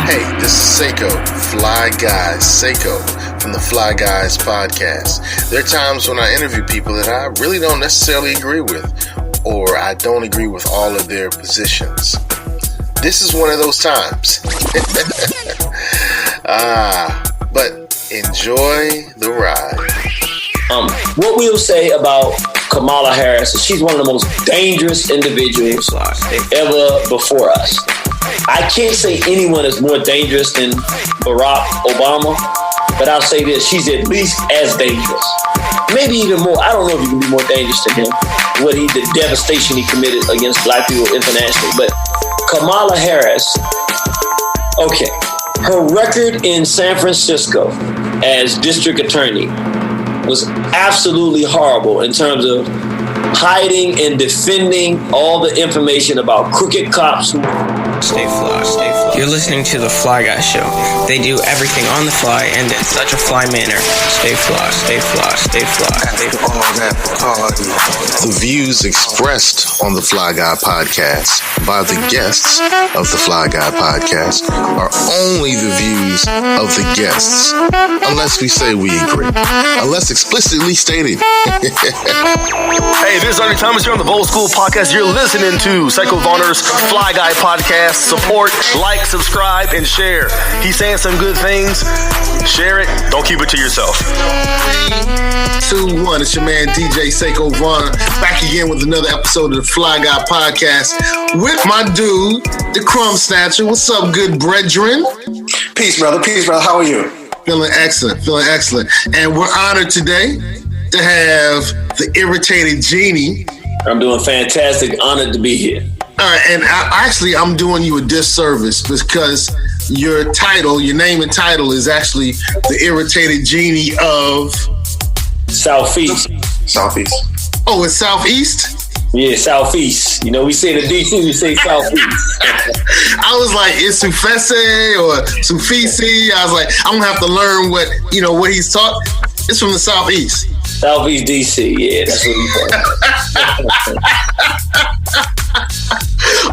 Hey, this is Seiko, Fly Guys, Seiko from the Fly Guys podcast. There are times when I interview people that I really don't necessarily agree with, or I don't agree with all of their positions. This is one of those times. But enjoy the ride. What we'll say about Kamala Harris is she's one of the most dangerous individuals ever before us. I can't say anyone is more dangerous than Barack Obama, but I'll say this, she's at least as dangerous. Maybe even more. I don't know if you can be more dangerous to him, the devastation he committed against black people internationally. But Kamala Harris, okay, her record in San Francisco as district attorney was absolutely horrible in terms of hiding and defending all the information about crooked cops who... Stay fly, stay fly. You're listening to the Fly Guy Show. They do everything on the fly and in such a fly manner. Stay fly, stay fly, stay fly, stay fly. The views expressed on the Fly Guy podcast by the guests of the Fly Guy podcast are only the views of the guests, unless we say we agree, unless explicitly stated. Hey, this is Ernie Thomas here on the Bold School Podcast. You're listening to Psycho Vonner's Fly Guy Podcast. Support, like, subscribe, and share. He's saying some good things. Share it. Don't keep it to yourself. 2, 1. It's your man DJ Seiko Vonner back again with another episode of the Fly Guy Podcast with my dude, the Crumb Snatcher. What's up, good brethren? Peace, brother. Peace, brother. How are you? Feeling excellent. Feeling excellent. And we're honored today to have the irritated genie. I'm doing fantastic. Honored to be here. All right, and I'm doing you a disservice because your name and title is actually the irritated genie of... Southeast. Oh, it's Southeast? Yeah, Southeast. You know, we say the DC, we say Southeast. I was like, it's Sufese or Sufisi. I was like, I'm going to have to learn what he's taught. It's from the Southeast. Southeast DC, yeah, that's what we call it.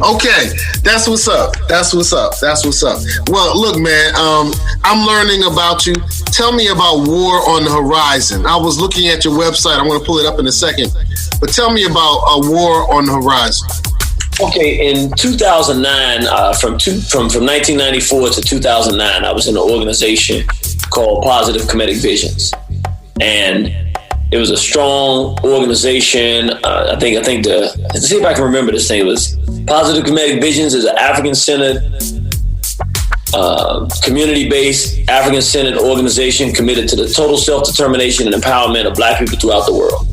Okay, that's what's up. Well, look, man, I'm learning about you. Tell me about War on the Horizon. I was looking at your website. I'm going to pull it up in a second. But tell me about War on the Horizon. Okay, in 2009, from 1994 to 2009, I was in an organization called Positive Comedic Visions. And it was a strong organization. I think let's see if I can remember this thing. It was Positive Comedic Visions is an African-centered, community-based, African-centered organization committed to the total self-determination and empowerment of black people throughout the world.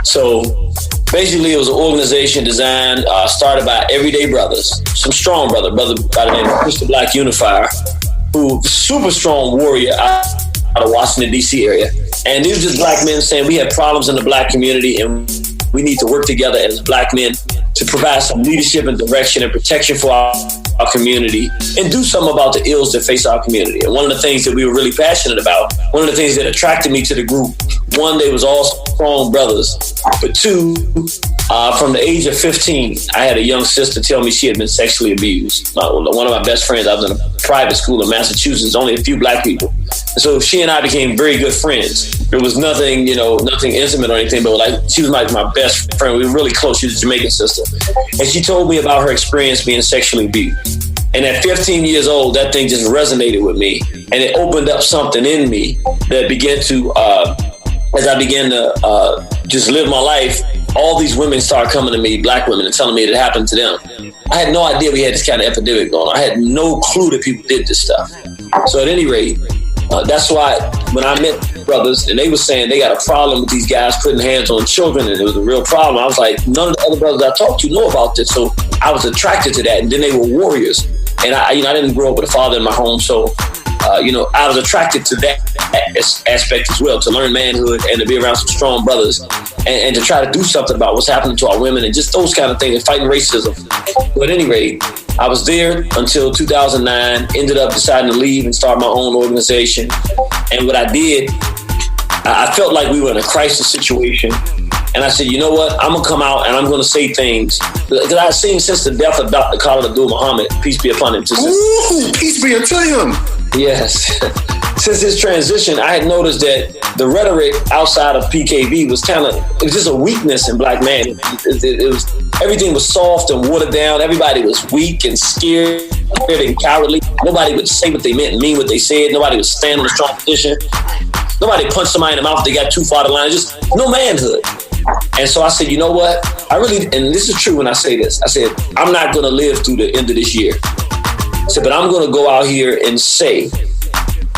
So basically, it was an organization designed, started by everyday brothers, some strong brother by the name of Mr. Black Unifier, who super strong warrior out of Washington, D.C. area. And these were just black men saying we have problems in the black community and we need to work together as black men to provide some leadership and direction and protection for our community and do something about the ills that face our community. And one of the things that we were really passionate about, one of the things that attracted me to the group, one, they was all strong brothers, but two, from the age of 15, I had a young sister tell me she had been sexually abused. One of my best friends, I was in a private school in Massachusetts, only a few black people. And so she and I became very good friends. It was nothing intimate or anything, but she was like my best friend. We were really close. She was a Jamaican sister. And she told me about her experience being sexually abused. And at 15 years old, that thing just resonated with me. And it opened up something in me that began to, as I began to just live my life, all these women started coming to me, black women, and telling me it happened to them. I had no idea we had this kind of epidemic going on. I had no clue that people did this stuff. So at any rate, that's why when I met brothers and they were saying they got a problem with these guys putting hands on children and it was a real problem, I was like, none of the other brothers I talked to know about this. So I was attracted to that. And then they were warriors. And I didn't grow up with a father in my home. So, I was attracted to that aspect as well, to learn manhood and to be around some strong brothers and to try to do something about what's happening to our women and just those kind of things and fighting racism. But at any rate, I was there until 2009, ended up deciding to leave and start my own organization. And what I did, I felt like we were in a crisis situation And I said, you know what? I'm going to come out and I'm going to say things. Because I've seen since the death of Dr. Khalid Abdul Muhammad, peace be upon him. Ooh, peace be unto him. Yes. Since his transition, I had noticed that the rhetoric outside of PKB was it was just a weakness in black man. It was, everything was soft and watered down. Everybody was weak and scared and cowardly. Nobody would say what they meant and mean what they said. Nobody would stand on a strong position. Nobody punched somebody in the mouth if they got too far the line. Just no manhood. And so I said, you know what? And this is true when I say this, I said, I'm not going to live through the end of this year. I said, but I'm going to go out here and say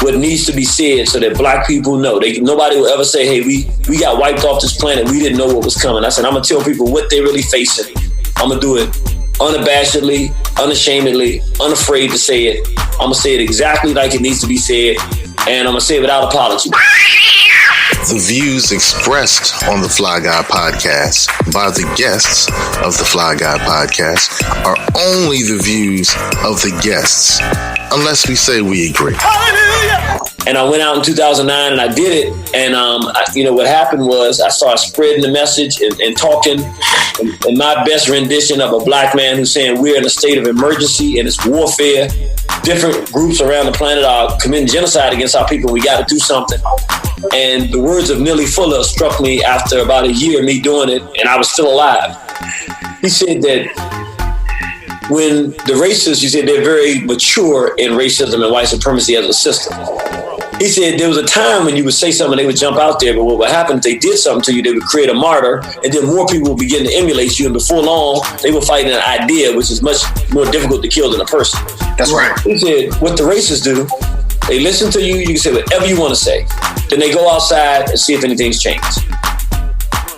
what needs to be said so that black people know. Nobody will ever say, hey, we got wiped off this planet. We didn't know what was coming. I said, I'm going to tell people what they're really facing. I'm going to do it unabashedly, unashamedly, unafraid to say it. I'm going to say it exactly like it needs to be said. And I'm going to say it without apology. The views expressed on the Fly Guy podcast by the guests of the Fly Guy podcast are only the views of the guests, unless we say we agree. Hallelujah! And I went out in 2009 and I did it. And, what happened was I started spreading the message and talking in my best rendition of a black man who's saying we're in a state of emergency and it's warfare. Different groups around the planet are committing genocide against our people. We got to do something. And the words of Neely Fuller struck me after about a year of me doing it, and I was still alive. He said that when the racists, he said they're very mature in racism and white supremacy as a system. He said there was a time when you would say something, they would jump out there, but what would happen if they did something to you, they would create a martyr, and then more people would begin to emulate you, and before long, they were fighting an idea, which is much more difficult to kill than a person. That's right. He said, what the racists do, they listen to you, you can say whatever you want to say. Then they go outside and see if anything's changed.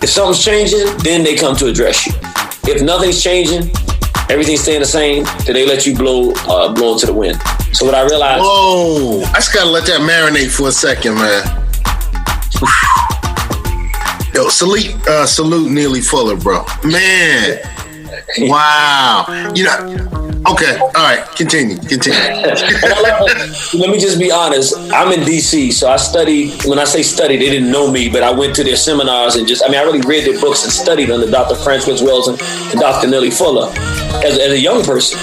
If something's changing, then they come to address you. If nothing's changing, everything's staying the same, then they let you blow into the wind. So what I realized... Whoa, I just gotta let that marinate for a second, man. Yo, salute Neely Fuller, bro. Man, wow. Okay, all right, continue. Let me just be honest. I'm in D.C., so I studied. When I say study, they didn't know me, but I went to their seminars and I really read their books and studied under Dr. Francis Wells and Dr. Neely Fuller as a young person.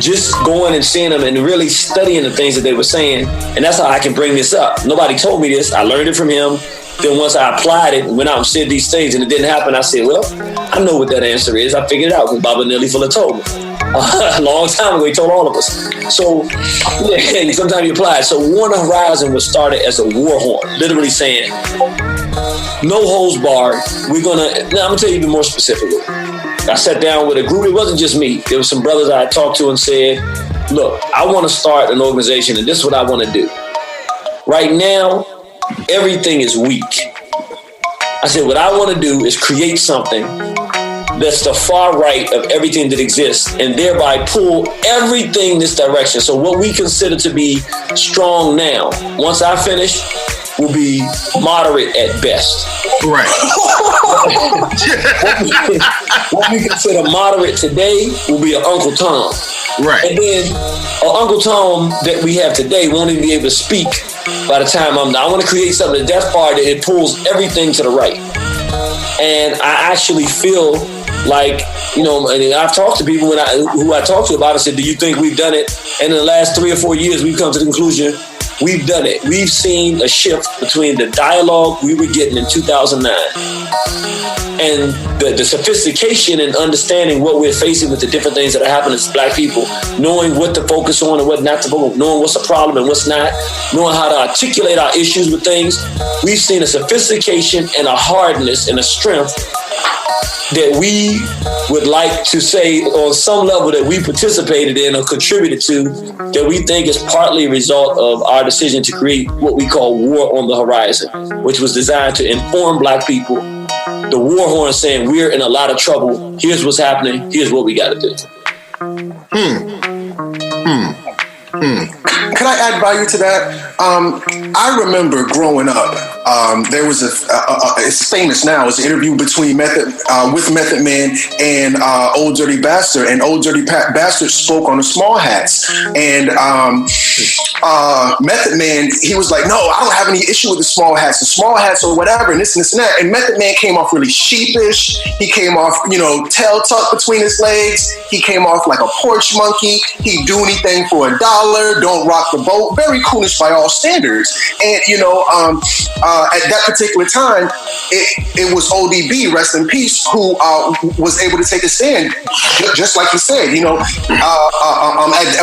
Just going and seeing them and really studying the things that they were saying, and that's how I can bring this up. Nobody told me this. I learned it from him. Then once I applied it and went out and said these things and it didn't happen, I said, well, I know what that answer is. I figured it out because Baba Neely Fuller told me. A long time ago, he told all of us. So, yeah, sometimes you apply it. So Warner Horizon was started as a war horn, literally saying, no holds barred. I'm going to tell you even more specifically. I sat down with a group. It wasn't just me. There were some brothers I talked to and said, look, I want to start an organization and this is what I want to do. Right now, everything is weak. I said, what I want to do is create something that's the far right of everything that exists and thereby pull everything this direction. So what we consider to be strong now, once I finish, will be moderate at best. Right. What we consider moderate today will be an Uncle Tom. Right. And then an Uncle Tom that we have today won't even be able to speak by the time I want to create something that's far that it pulls everything to the right. And I actually feel like, and I've talked to people who I talked to about it, said, do you think we've done it? And in the last 3 or 4 years, we've come to the conclusion, we've done it. We've seen a shift between the dialogue we were getting in 2009 and the sophistication and understanding what we're facing with the different things that are happening as Black people, knowing what to focus on and what not to focus on, knowing what's a problem and what's not, knowing how to articulate our issues with things. We've seen a sophistication and a hardness and a strength that we would like to say on some level that we participated in or contributed to, that we think is partly a result of our decision to create what we call War on the Horizon, which was designed to inform Black people. The war horn saying we're in a lot of trouble. Here's what's happening. Here's what we got to do. Can I add value to that? I remember growing up, there was it's famous now, it's an interview between with Method Man and Old Dirty Bastard, and Old Dirty Bastard spoke on the small hats, and Method Man, he was like, no, I don't have any issue with the small hats or whatever, and this and this and that. And Method Man came off really sheepish. He came off, tail tucked between his legs. He came off like a porch monkey. He'd do anything for $1. Don't rock the boat. Very coolish by all standards. And, at that particular time, it was ODB, rest in peace, who was able to take a stand. Just like you said, at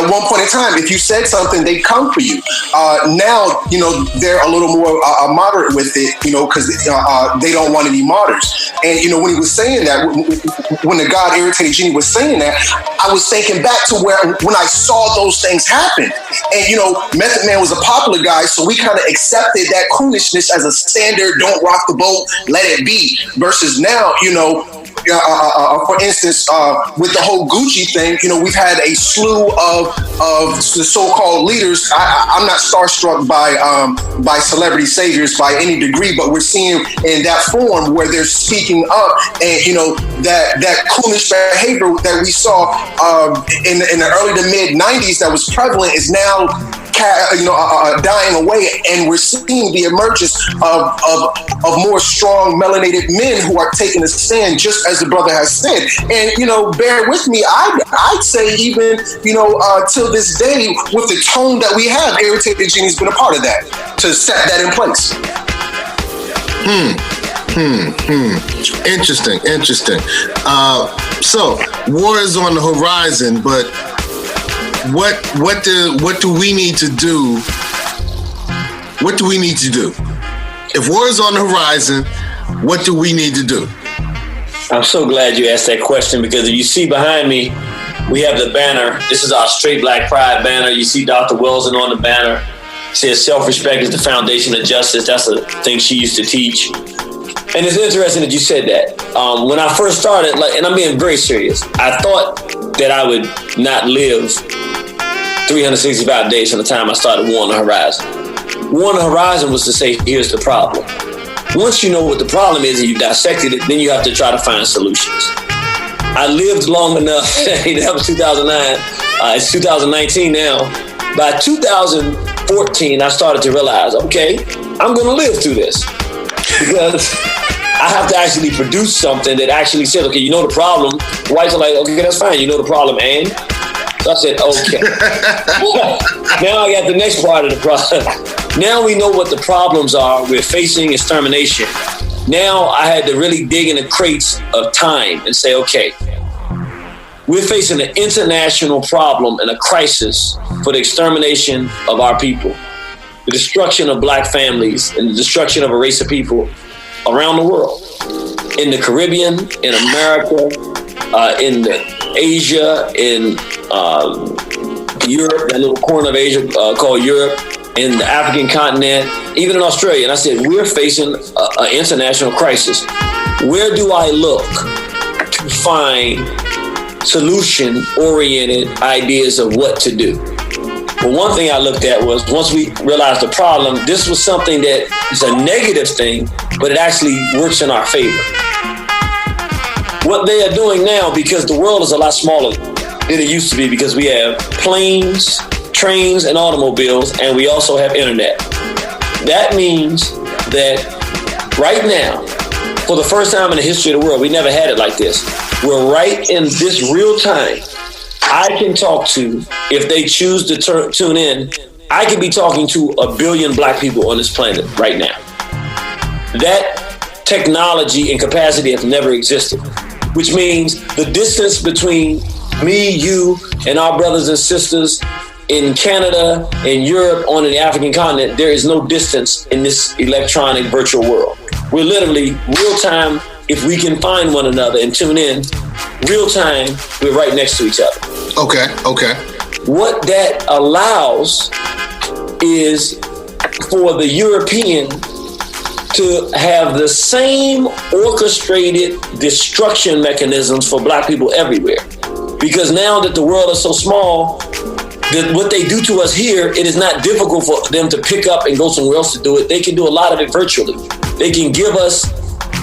one point in time, if you said something, they come for you. Now, they're a little more moderate with it, because they don't want any martyrs. And, when he was saying that, when the God Irritated Genie was saying that, I was thinking back to when I saw those things happen. And, Method Man was a popular guy, so we kind of accepted that coolishness as a standard, don't rock the boat, let it be. Versus now, for instance, with the whole Gucci thing, we've had a slew of the so-called leaders. I'm not starstruck by celebrity saviors by any degree, but we're seeing in that form where they're speaking up, and that coolish behavior that we saw in the early to mid '90s that was prevalent is now dying away, and we're seeing the emergence of more strong melanated men who are taking a stand, just as the brother has said. And bear with me, I'd say even till this day, with the tone that we have, Irritated Genie's been a part of that to set that in place. Interesting. So war is on the horizon, but what do we need to do? What do we need to do? If war is on the horizon, what do we need to do? I'm so glad you asked that question, because if you see behind me, we have the banner. This is our Straight Black Pride banner. You see Dr. Welson on the banner. It says self-respect is the foundation of justice. That's a thing she used to teach. And it's interesting that you said that. When I first started, and I'm being very serious, I thought that I would not live 365 days from the time I started War on the Horizon. War on the Horizon was to say, here's the problem. Once you know what the problem is and you dissected it, then you have to try to find solutions. I lived long enough. That was 2009. It's 2019 now. By 2014, I started to realize, okay, I'm going to live through this, because I have to actually produce something that actually says, okay, you know the problem. The whites are like, okay, that's fine. You know the problem, and so I said, okay. Now I got the next part of the problem. Now we know what the problems are. We're facing extermination. Now I had to really dig in the crates of time and say, okay, we're facing an international problem and a crisis for the extermination of our people, the destruction of black families, and the destruction of a race of people around the world, in the Caribbean, in America, in Asia, in Europe, that little corner of Asia called Europe, in the African continent, even in Australia. And I said, we're facing an international crisis. Where do I look to find solution-oriented ideas of what to do? Well, one thing I looked at was, once we realized the problem, this was something that is a negative thing, but it actually works in our favor. What they are doing now, because the world is a lot smaller than it used to be, because we have planes, trains, and automobiles, and we also have internet. That means that right now, for the first time in the history of the world, we never had it like this. We're right in this real time. I can talk to, if they choose to tune in, I could be talking to 1 billion black people on this planet right now. That technology and capacity has never existed, which means the distance between me, you, and our brothers and sisters in Canada, in Europe, on the African continent, there is no distance in this electronic virtual world. We're literally real time. If we can find one another and tune in real time, we're right next to each other. Okay. What that allows is for the European to have the same orchestrated destruction mechanisms for black people everywhere. Because now that the world is so small, that what they do to us here, it is not difficult for them to pick up and go somewhere else to do it. They can do a lot of it virtually. They can give us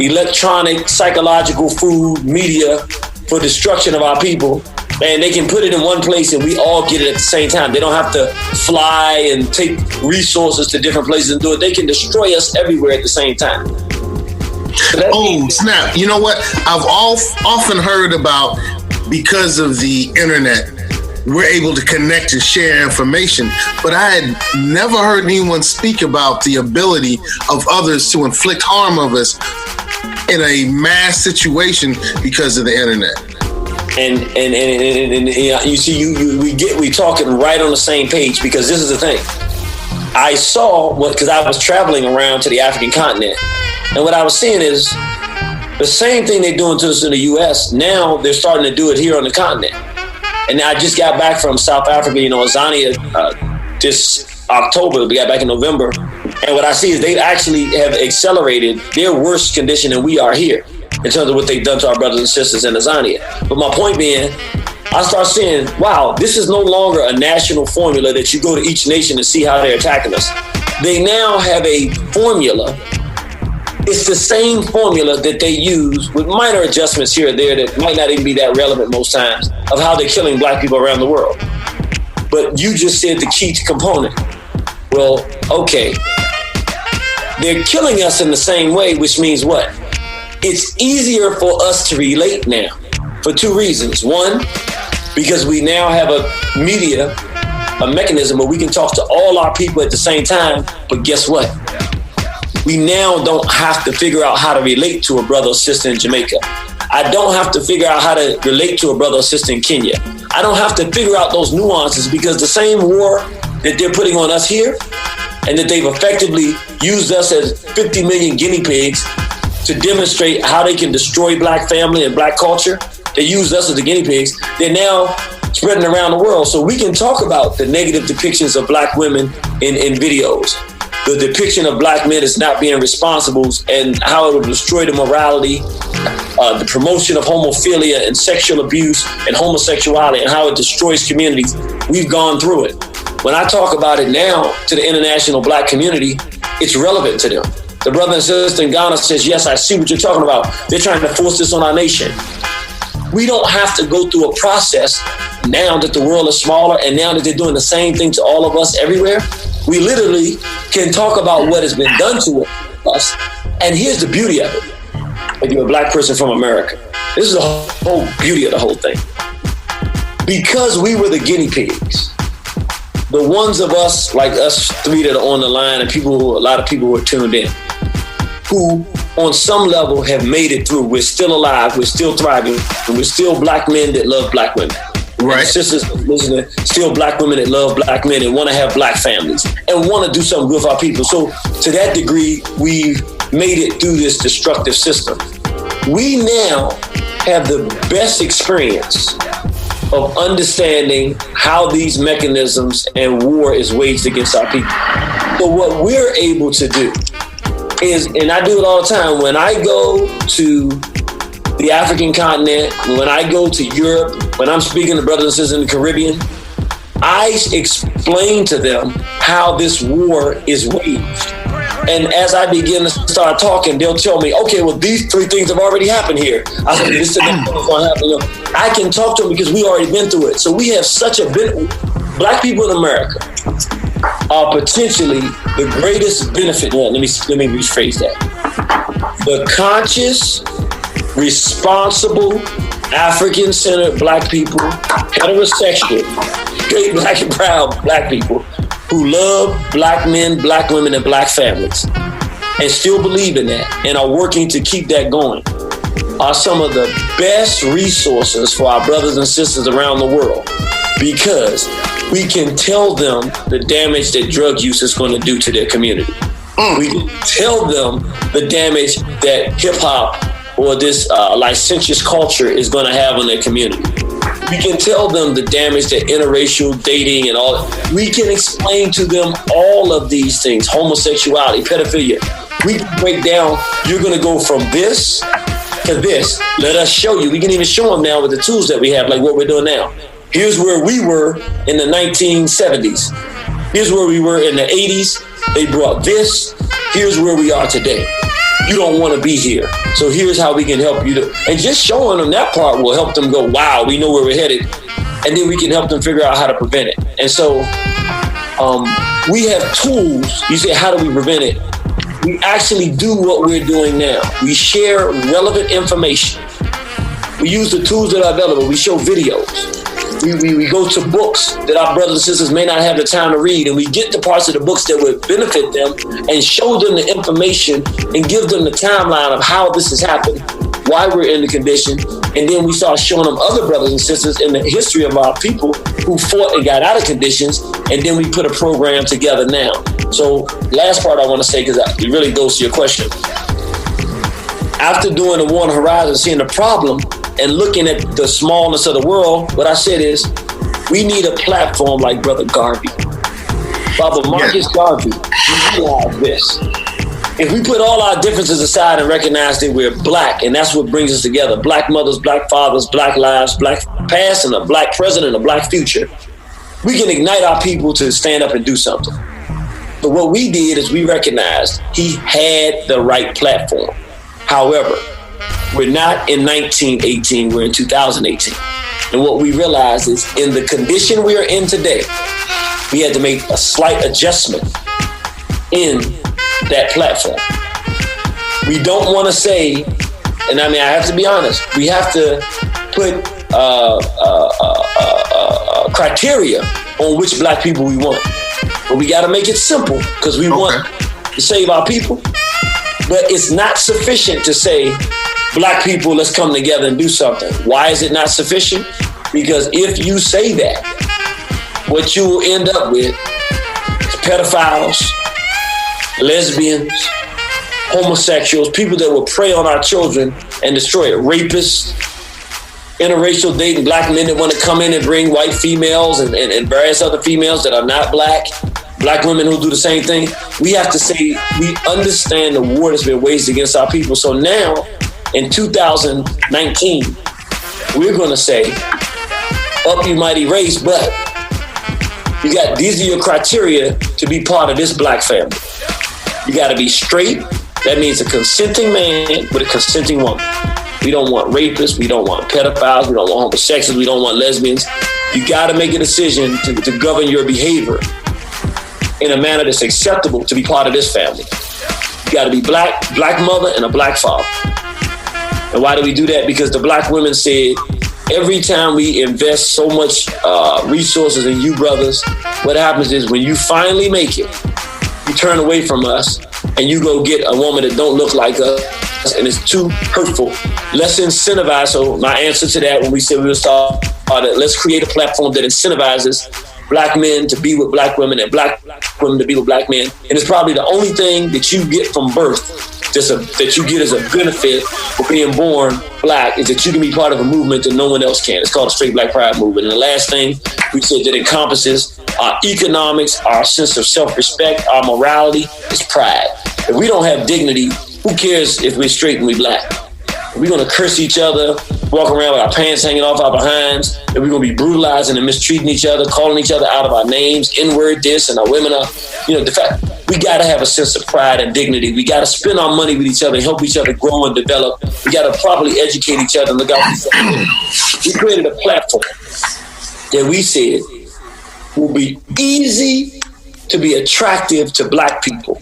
electronic, psychological, food, media for destruction of our people. And they can put it in one place and we all get it at the same time. They don't have to fly and take resources to different places and do it. They can destroy us everywhere at the same time. So snap. You know what? I've often heard about, because of the internet, we're able to connect and share information, but I had never heard anyone speak about the ability of others to inflict harm of us in a mass situation because of the internet. And you see, we talking right on the same page, because this is the thing. I saw because I was traveling around to the African continent, and what I was seeing is the same thing they're doing to us in the U.S. Now they're starting to do it here on the continent. And I just got back from South Africa, Zania, this October. We got back in November, and what I see is they actually have accelerated their worst condition than we are here, in terms of what they've done to our brothers and sisters in Tanzania. But my point being, I start saying, wow, this is no longer a national formula that you go to each nation and see how they're attacking us. They now have a formula. It's the same formula that they use with minor adjustments here or there that might not even be that relevant most times, of how they're killing black people around the world. But you just said the key component. Well, okay. They're killing us in the same way, which means what? It's easier for us to relate now for two reasons. One, because we now have a media, a mechanism where we can talk to all our people at the same time. But guess what? We now don't have to figure out how to relate to a brother or sister in Jamaica. I don't have to figure out how to relate to a brother or sister in Kenya. I don't have to figure out those nuances, because the same war that they're putting on us here, and that they've effectively used us as 50 million guinea pigs to demonstrate how they can destroy black family and black culture. They used us as the guinea pigs. They're now spreading around the world. So we can talk about the negative depictions of black women in videos, the depiction of black men as not being responsible, and how it will destroy the morality, the promotion of homophilia and sexual abuse and homosexuality, and how it destroys communities. We've gone through it. When I talk about it now to the international black community, it's relevant to them. The brother and sister in Ghana says, yes, I see what you're talking about. They're trying to force this on our nation. We don't have to go through a process now that the world is smaller, and now that they're doing the same thing to all of us everywhere. We literally can talk about what has been done to us. And here's the beauty of it. If you're a black person from America, this is the whole beauty of the whole thing. Because we were the guinea pigs, the ones of us, like us three that are on the line, and a lot of people who are tuned in, who on some level have made it through. We're still alive, we're still thriving, and we're still black men that love black women. Right. Sisters listening, still black women that love black men and want to have black families and want to do something good for our people. So to that degree, we've made it through this destructive system. We now have the best experience of understanding how these mechanisms and war is waged against our people. So what we're able to do is, and I do it all the time, when I go to the African continent, when I go to Europe, when I'm speaking to brothers and sisters in the Caribbean, I explain to them how this war is waged. And as I begin to start talking, they'll tell me, okay, well, these three things have already happened here. I said, this is the next one's going to happen. I can talk to them because we already been through it. So we have such a benefit. Black people in America are potentially the greatest benefit. Well, let me rephrase that. The conscious, responsible, African-centered black people, heterosexual, straight black and proud black people who love black men, black women, and black families, and still believe in that and are working to keep that going, are some of the best resources for our brothers and sisters around the world, because we can tell them the damage that drug use is going to do to their community. We can tell them the damage that hip-hop or this licentious culture is going to have on their community. We can tell them the damage that interracial dating and all. We can explain to them all of these things, homosexuality, pedophilia. We can break down, you're going to go from this to this. Let us show you. We can even show them now with the tools that we have, like what we're doing now. Here's where we were in the 1970s. Here's where we were in the 80s. They brought this. Here's where we are today. you don't want to be here. So here's how we can help you. And just showing them that part will help them go, wow, we know where we're headed. And then we can help them figure out how to prevent it. And so we have tools. You say, how do we prevent it? We actually do what we're doing now. We share relevant information. We use the tools that are available. We show videos. We go to books that our brothers and sisters may not have the time to read, and we get the parts of the books that would benefit them and show them the information and give them the timeline of how this has happened, why we're in the condition, and then we start showing them other brothers and sisters in the history of our people who fought and got out of conditions, and then we put a program together now. So last part I want to say, because it really goes to your question. After doing the War on the Horizon, seeing the problem, and looking at the smallness of the world, what I said is, we need a platform like Brother Garvey. Baba Marcus Garvey, realize this. If we put all our differences aside and recognize that we're black, and that's what brings us together, black mothers, black fathers, black lives, black past, and a black present, and a black future, we can ignite our people to stand up and do something. But what we did is we recognized he had the right platform. However, we're not in 1918, we're in 2018. And what we realized is in the condition we are in today, we had to make a slight adjustment in that platform. We don't want to say, and I mean, I have to be honest, we have to put criteria on which black people we want. But we got to make it simple because we want to save our people. But it's not sufficient to say, black people, let's come together and do something. Why is it not sufficient? Because if you say that, what you will end up with is pedophiles, lesbians, homosexuals, people that will prey on our children and destroy it, rapists, interracial dating, black men that want to come in and bring white females and various other females that are not black women who do the same thing. We have to say, we understand the war that's been waged against our people. So now, in 2019, we're going to say, up you mighty race, but you got, these are your criteria to be part of this black family. You got to be straight. That means a consenting man with a consenting woman. We don't want rapists. We don't want pedophiles. We don't want homosexuals. We don't want lesbians. You got to make a decision to govern your behavior in a manner that's acceptable to be part of this family. You got to be black mother and a black father. And why do we do that? Because the black women said, every time we invest so much resources in you brothers, what happens is when you finally make it, you turn away from us and you go get a woman that don't look like us and it's too hurtful. Let's incentivize. So my answer to that when we said we would start, let's create a platform that incentivizes black men to be with black women and black women to be with black men. And it's probably the only thing that you get from birth that you get as a benefit for being born black is that you can be part of a movement that no one else can. It's called the Straight Black Pride Movement. And the last thing we said that encompasses our economics, our sense of self-respect, our morality is pride. If we don't have dignity, who cares if we're straight and we're black? We're going to curse each other, walk around with our pants hanging off our behinds, and we're going to be brutalizing and mistreating each other, calling each other out of our names, N-word this, and our women are, the fact, we got to have a sense of pride and dignity. We got to spend our money with each other and help each other grow and develop. We got to properly educate each other and look out for each other. We created a platform that we said will be easy to be attractive to black people.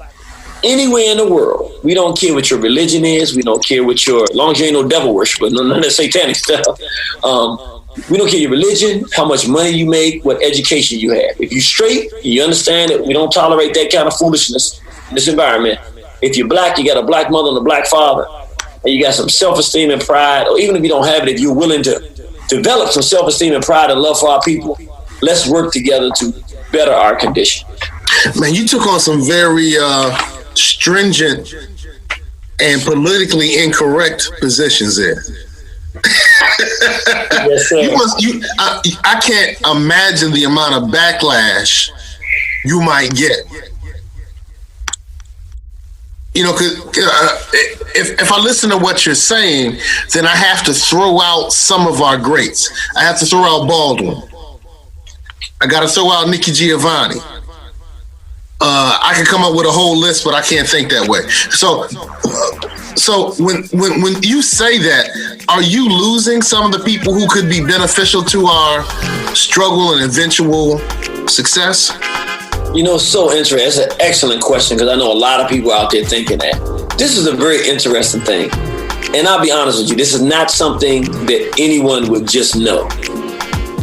Anywhere in the world. We don't care what your religion is. We don't care what your, as long as you ain't no devil worshiper, none of that satanic stuff. We don't care your religion, how much money you make, what education you have. If you're straight, you understand that we don't tolerate that kind of foolishness in this environment. If you're black, you got a black mother and a black father, and you got some self-esteem and pride, or even if you don't have it, if you're willing to develop some self-esteem and pride and love for our people, let's work together to better our condition. Man, you took on some very stringent and politically incorrect positions there. Yes, sir. I can't imagine the amount of backlash you might get. Cause if I listen to what you're saying, then I have to throw out some of our greats. I have to throw out Baldwin. I got to throw out Nikki Giovanni. I can come up with a whole list, but I can't think that way. So So when you say that, are you losing some of the people who could be beneficial to our struggle and eventual success? You know, it's so interesting. That's an excellent question, because I know a lot of people out there thinking that. This is a very interesting thing. And I'll be honest with you, this is not something that anyone would just know.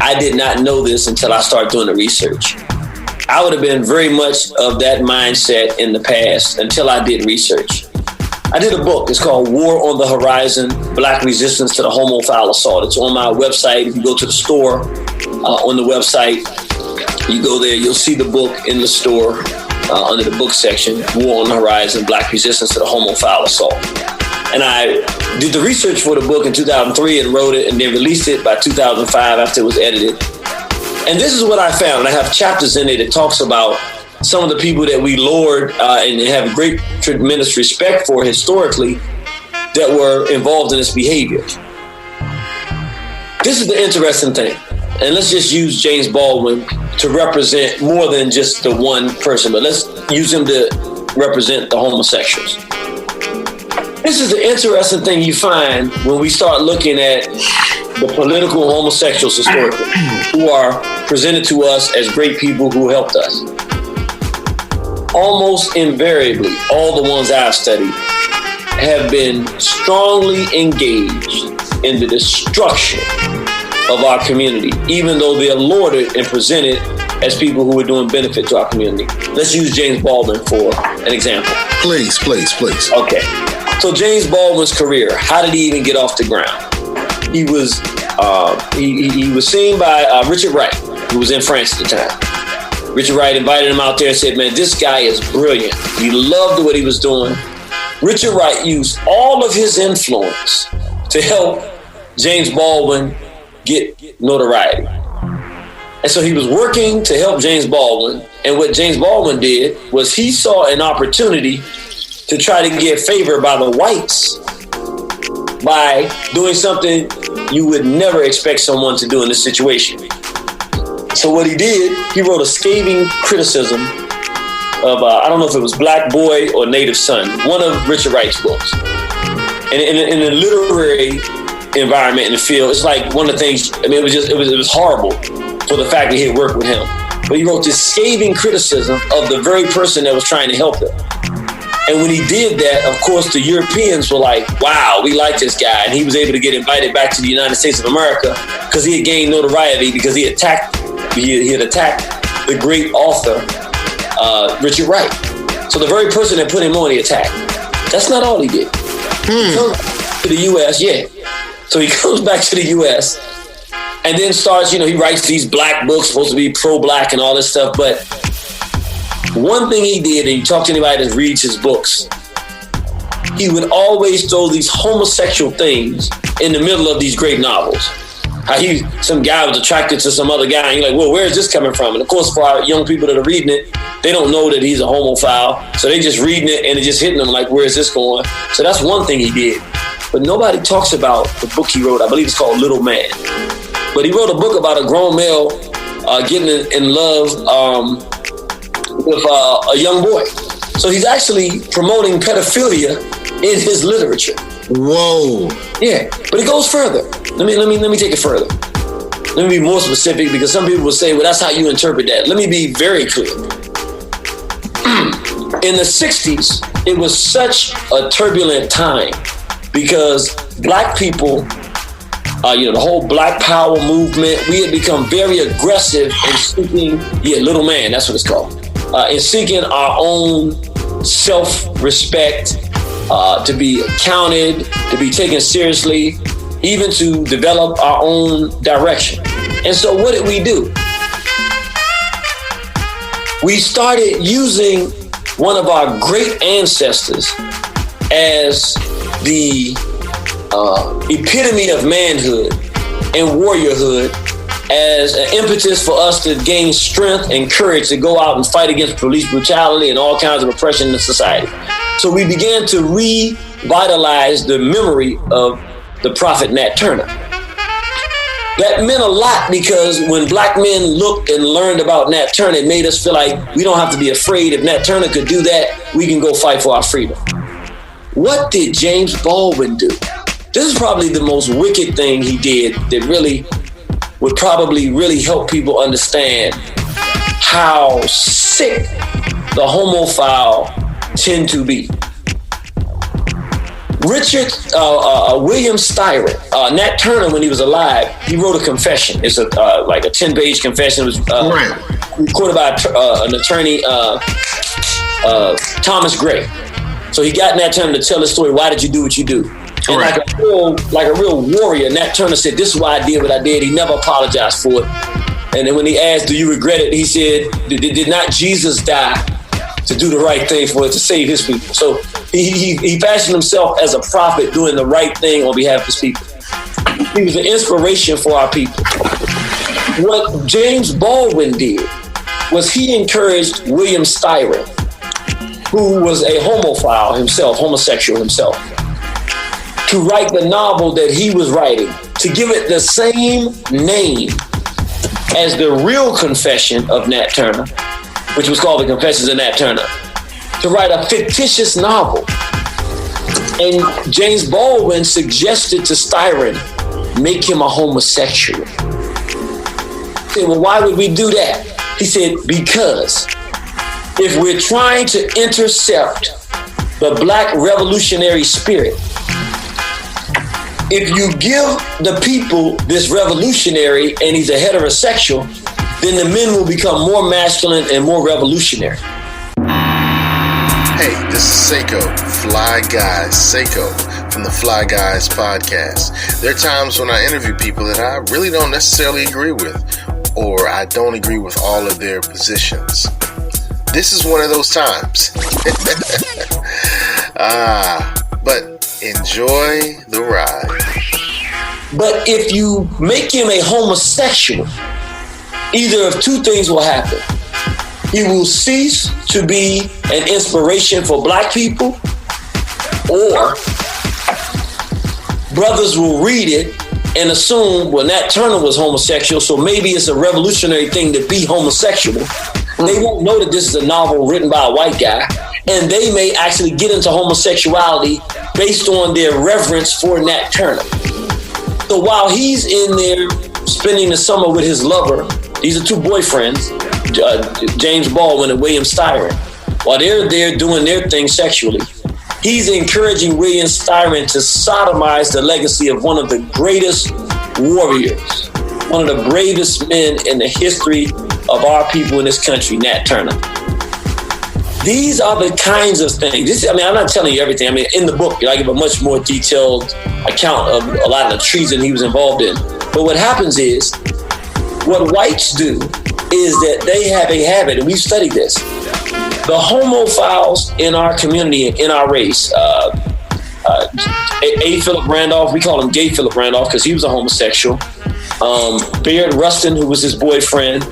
I did not know this until I started doing the research. I would have been very much of that mindset in the past until I did research. I did a book. It's called War on the Horizon, Black Resistance to the Homophile Assault. It's on my website. If you go to the store on the website, you go there, you'll see the book in the store under the book section, War on the Horizon, Black Resistance to the Homophile Assault. And I did the research for the book in 2003 and wrote it and then released it by 2005 after it was edited. And this is what I found. I have chapters in it that talks about some of the people that we laud and have great, tremendous respect for historically that were involved in this behavior. This is the interesting thing. And let's just use James Baldwin to represent more than just the one person, but let's use him to represent the homosexuals. This is the interesting thing you find when we start looking at the political homosexuals historically, who are presented to us as great people who helped us. Almost invariably, all the ones I've studied have been strongly engaged in the destruction of our community, even though they're lauded and presented as people who are doing benefit to our community. Let's use James Baldwin for an example. Please. Okay. So James Baldwin's career, how did he even get off the ground? He was seen by Richard Wright, who was in France at the time. Richard Wright invited him out there and said, man, this guy is brilliant. He loved what he was doing. Richard Wright used all of his influence to help James Baldwin get notoriety. And so he was working to help James Baldwin. And what James Baldwin did was he saw an opportunity to try to get favor by the whites by doing something you would never expect someone to do in this situation. So what he did, he wrote a scathing criticism of, I don't know if it was Black Boy or Native Son, one of Richard Wright's books. And in the literary environment in the field, it's like one of the things, I mean, it was horrible for the fact that he had worked with him. But he wrote this scathing criticism of the very person that was trying to help him. And when he did that, of course, the Europeans were like, wow, we like this guy. And he was able to get invited back to the United States of America because he had gained notoriety because he had attacked the great author, Richard Wright. So the very person that put him on, he attacked. That's not all he did. He comes to the U.S., So he comes back to the U.S. and then starts, he writes these black books, supposed to be pro-black and all this stuff. But one thing he did, and you talk to anybody that reads his books, he would always throw these homosexual things in the middle of these great novels. How some guy was attracted to some other guy, and you're like, well, where is this coming from? And of course, for our young people that are reading it, they don't know that he's a homophile. So they just reading it and it just hitting them like, where is this going? So that's one thing he did. But nobody talks about the book he wrote. I believe it's called Little Man. But he wrote a book about a grown male getting in love with a young boy. So he's actually promoting pedophilia in his literature. Whoa. Yeah, but it goes further. Let me take it further. Let me be more specific, because some people will say, well, that's how you interpret that. Let me be very clear. In the 60s, it was such a turbulent time because black people, the whole Black Power movement, we had become very aggressive in seeking, Little Man, that's what it's called, in seeking our own self-respect, to be counted, to be taken seriously, even to develop our own direction. And so what did we do? We started using one of our great ancestors as the epitome of manhood and warriorhood, as an impetus for us to gain strength and courage to go out and fight against police brutality and all kinds of oppression in the society. So we began to revitalize the memory of the prophet Nat Turner. That meant a lot because when black men looked and learned about Nat Turner, it made us feel like we don't have to be afraid. If Nat Turner could do that, we can go fight for our freedom. what did James Baldwin do? This is probably the most wicked thing he did that really would probably really help people understand how sick the homophile tend to be. William Styron, Nat Turner, when he was alive, he wrote a confession. It's like a 10-page confession. It was recorded by an attorney, Thomas Gray. So he got Nat Turner to tell his story. Why did you do what you do? And like a real warrior, Nat Turner said, "This is why I did what I did." He never apologized for it. And then when he asked, "Do you regret it?" he said, "Did not Jesus die to do the right thing to save his people?" So he fashioned himself as a prophet doing the right thing on behalf of his people. He was an inspiration for our people. What James Baldwin did was he encouraged William Styron, who was a homosexual himself, to write the novel that he was writing, to give it the same name as the real confession of Nat Turner, which was called The Confessions of Nat Turner, to write a fictitious novel. And James Baldwin suggested to Styron, make him a homosexual. He said, well, why would we do that? He said, because if we're trying to intercept the Black revolutionary spirit, if you give the people this revolutionary and he's a heterosexual, then the men will become more masculine and more revolutionary. Hey, this is Seiko, Fly Guys, Seiko from the Fly Guys podcast. There are times when I interview people that I really don't necessarily agree with, or I don't agree with all of their positions. This is one of those times. But enjoy the ride. But if you make him a homosexual, either of two things will happen. He will cease to be an inspiration for Black people, or brothers will read it and assume, well, Nat Turner was homosexual, so maybe it's a revolutionary thing to be homosexual. They won't know that this is a novel written by a white guy, and they may actually get into homosexuality based on their reverence for Nat Turner. So while he's in there spending the summer with his lover, these are two boyfriends, James Baldwin and William Styron, while they're there doing their thing sexually, he's encouraging William Styron to sodomize the legacy of one of the greatest warriors, one of the bravest men in the history of our people in this country, Nat Turner. These are the kinds of things. I'm not telling you everything. In the book, I give a much more detailed account of a lot of the treason he was involved in. But what happens is, what whites do is that they have a habit, and we've studied this. The homophiles in our community and in our race, A. Philip Randolph, we call him Gay Philip Randolph because he was a homosexual. Baird Rustin, who was his boyfriend,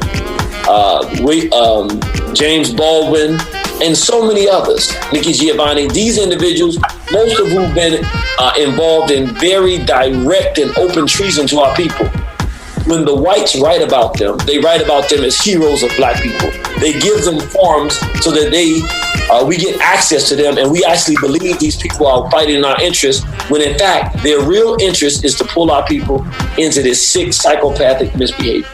James Baldwin, and so many others, Nikki Giovanni. These individuals, most of who've been involved in very direct and open treason to our people. When the whites write about them, they write about them as heroes of Black people. They give them forms so that we get access to them, and we actually believe these people are fighting in our interests, when in fact, their real interest is to pull our people into this sick, psychopathic misbehavior.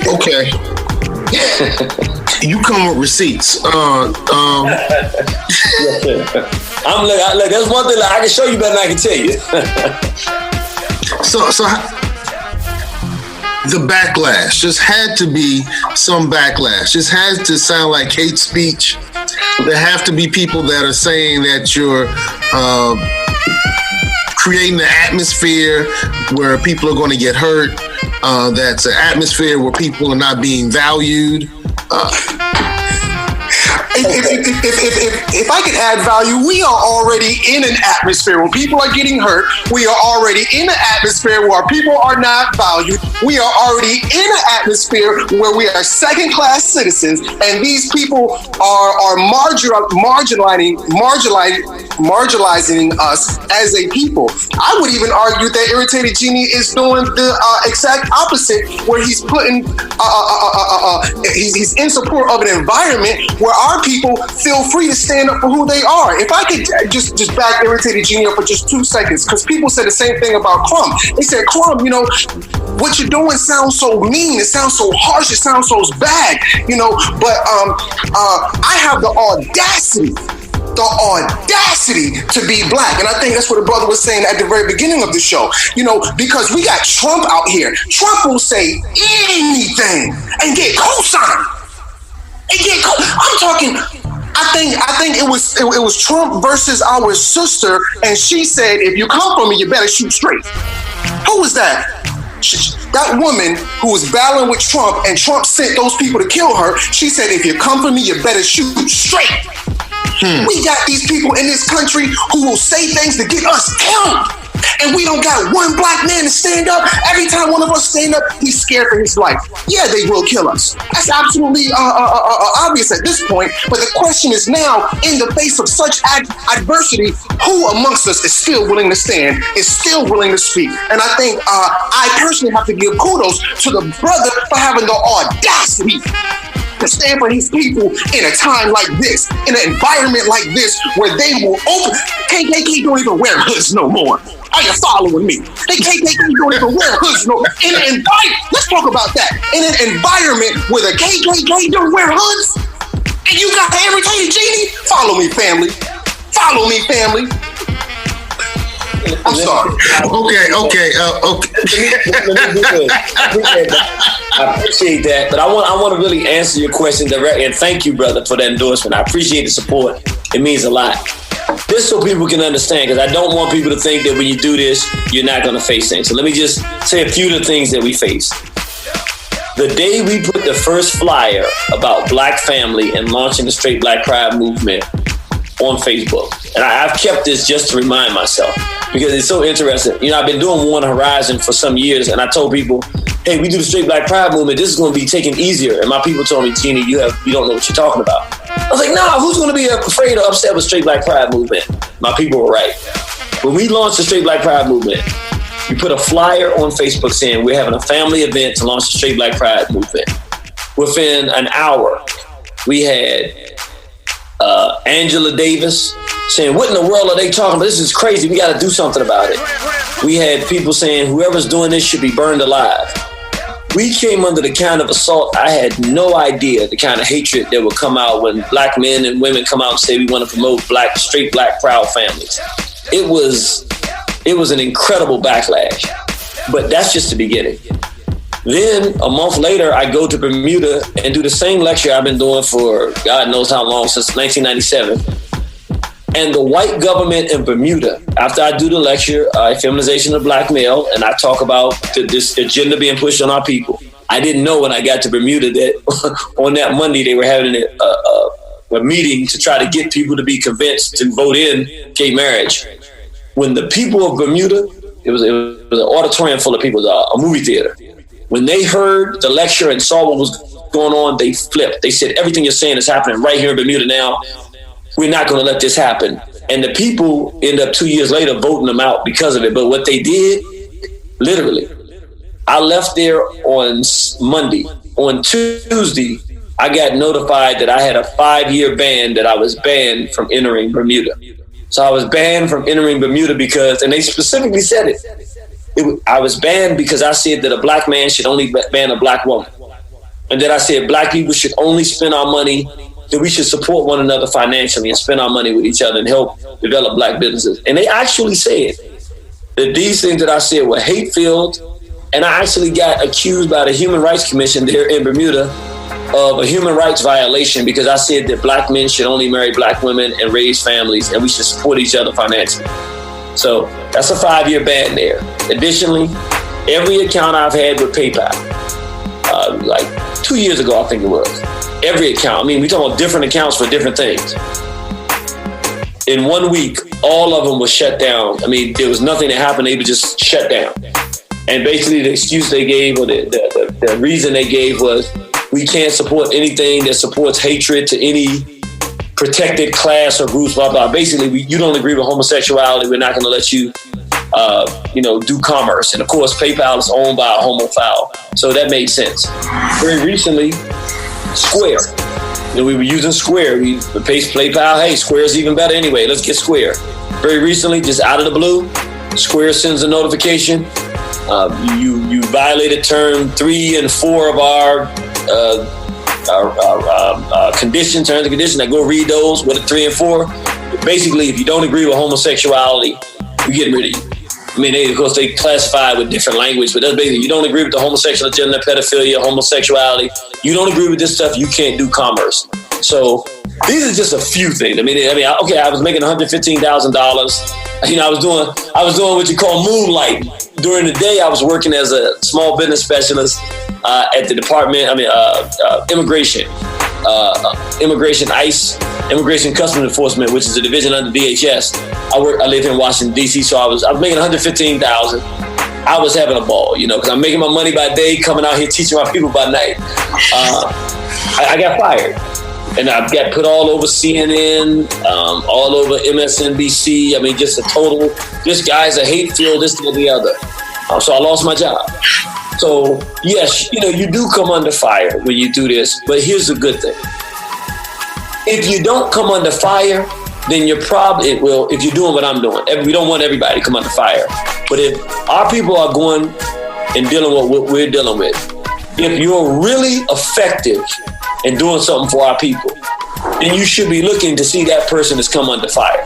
Okay. You come with receipts. Look, that's one thing I can show you better than I can tell you. So the backlash just had to be some backlash. Just has to sound like hate speech. There have to be people that are saying that you're creating an atmosphere where people are going to get hurt. That's an atmosphere where people are not being valued. If I can add value, we are already in an atmosphere where people are getting hurt. We are already in an atmosphere where people are not valued. We are already in an atmosphere where we are second-class citizens, and these people are marginalizing us as a people. I would even argue that Irritated Genie is doing the exact opposite, where he's putting he's in support of an environment where our people, feel free to stand up for who they are. If I could just back Irritated Genius for just 2 seconds, because people said the same thing about Crumb. They said, Crumb, you know, what you're doing sounds so mean, it sounds so harsh, it sounds so bad, you know, but I have the audacity to be black. And I think that's what the brother was saying at the very beginning of the show, you know, because we got Trump out here. Trump will say anything and get co-signed. I'm talking, I think it was Trump versus our sister, and she said, if you come for me, you better shoot straight. Who was that? That woman who was battling with Trump, and Trump sent those people to kill her. She said, if you come for me, you better shoot straight. We got these people in this country who will say things to get us killed. And we don't got one black man to stand up. Every time one of us stand up, he's scared for his life. Yeah, they will kill us. That's absolutely obvious at this point. But the question is now, in the face of such adversity, who amongst us is still willing to stand, is still willing to speak? And I think I personally have to give kudos to the brother for having the audacity to stand for these people in a time like this, in an environment like this, where they will open. KKK don't even wear hoods no more. Are you following me? The KKK don't even wear hoods no more. Let's talk about that. In an environment where the KKK don't wear hoods, and you got the Irritated Genie, follow me, family. Follow me, family. I'm sorry. Okay. I appreciate that, but I want to really answer your question directly, and thank you, brother, for that endorsement. I appreciate the support. It means a lot. This so people can understand, because I don't want people to think that when you do this, you're not going to face things. So let me just say a few of the things that we face. The day we put the first flyer about Black family and launching the Straight Black Pride movement on Facebook, and I've kept this just to remind myself, because it's so interesting. You know, I've been doing One Horizon for some years, and I told people, hey, we do the Straight Black Pride movement, this is going to be taken easier. And my people told me, Genie, you don't know what you're talking about. I was like, nah, who's going to be afraid or upset with Straight Black Pride movement? My people were right. When we launched the Straight Black Pride movement, we put a flyer on Facebook saying we're having a family event to launch the Straight Black Pride movement. Within an hour, we had Angela Davis saying, what in the world are they talking about? This is crazy. We got to do something about it. We had people saying whoever's doing this should be burned alive. We came under the kind of assault. I had no idea the kind of hatred that would come out when Black men and women come out and say we want to promote straight Black proud families. It was an incredible backlash, but that's just the beginning. Then a month later, I go to Bermuda and do the same lecture I've been doing for God knows how long, since 1997. And the white government in Bermuda, after I do the lecture, Feminization of Black Male, and I talk about this agenda being pushed on our people, I didn't know when I got to Bermuda that on that Monday they were having a meeting to try to get people to be convinced to vote in gay marriage. When the people of Bermuda, it was an auditorium full of people, a movie theater. When they heard the lecture and saw what was going on, they flipped. They said, everything you're saying is happening right here in Bermuda now. We're not going to let this happen. And the people end up 2 years later voting them out because of it. But what they did, literally, I left there on Monday. On Tuesday, I got notified that I had a 5-year ban, that I was banned from entering Bermuda. So I was banned from entering Bermuda because, and they specifically said it, I was banned because I said that a Black man should only ban a Black woman. And then I said Black people should only spend our money, that we should support one another financially and spend our money with each other and help develop Black businesses. And they actually said that these things that I said were hate-filled, and I actually got accused by the Human Rights Commission there in Bermuda of a human rights violation because I said that Black men should only marry Black women and raise families, and we should support each other financially. So that's a 5-year ban there. Additionally, every account I've had with PayPal, like 2 years ago, I think it was, every account, I mean, we talk about different accounts for different things. In 1 week, all of them were shut down. I mean, there was nothing that happened. They were just shut down. And basically the excuse they gave, or the reason they gave, was we can't support anything that supports hatred to any protected class or groups, blah, blah. Basically, you don't agree with homosexuality, we're not going to let you, do commerce. And of course, PayPal is owned by a homophile. So that made sense. Very recently, Square. we were using Square. We replaced PayPal. Hey, Square's even better anyway. Let's get Square. Very recently, just out of the blue, Square sends a notification. You violated term 3 and 4 of our conditions, terms and conditions. I go read those. What are 3 and 4? Basically, if you don't agree with homosexuality, we're getting rid of you. I mean, of course, they classify with different language, but that's basically, you don't agree with the homosexual agenda, pedophilia, homosexuality. You don't agree with this stuff, you can't do commerce. So these are just a few things. I mean, okay, I was making $115,000. I was doing what you call moonlight. During the day, I was working as a small business specialist at the department. Immigration ICE, Immigration Customs Enforcement, which is a division under DHS. I live in Washington D.C., so I was making $115,000. I was having a ball, because I'm making my money by day, coming out here teaching my people by night. I got fired. And I got put all over CNN, all over MSNBC. I mean, just a total, this guy's a hate filled, this and the other. So I lost my job. So yes, you do come under fire when you do this, but here's the good thing. If you don't come under fire, then if you're doing what I'm doing, we don't want everybody to come under fire. But if our people are going and dealing with what we're dealing with, if you're really effective in doing something for our people, then you should be looking to see that person has come under fire.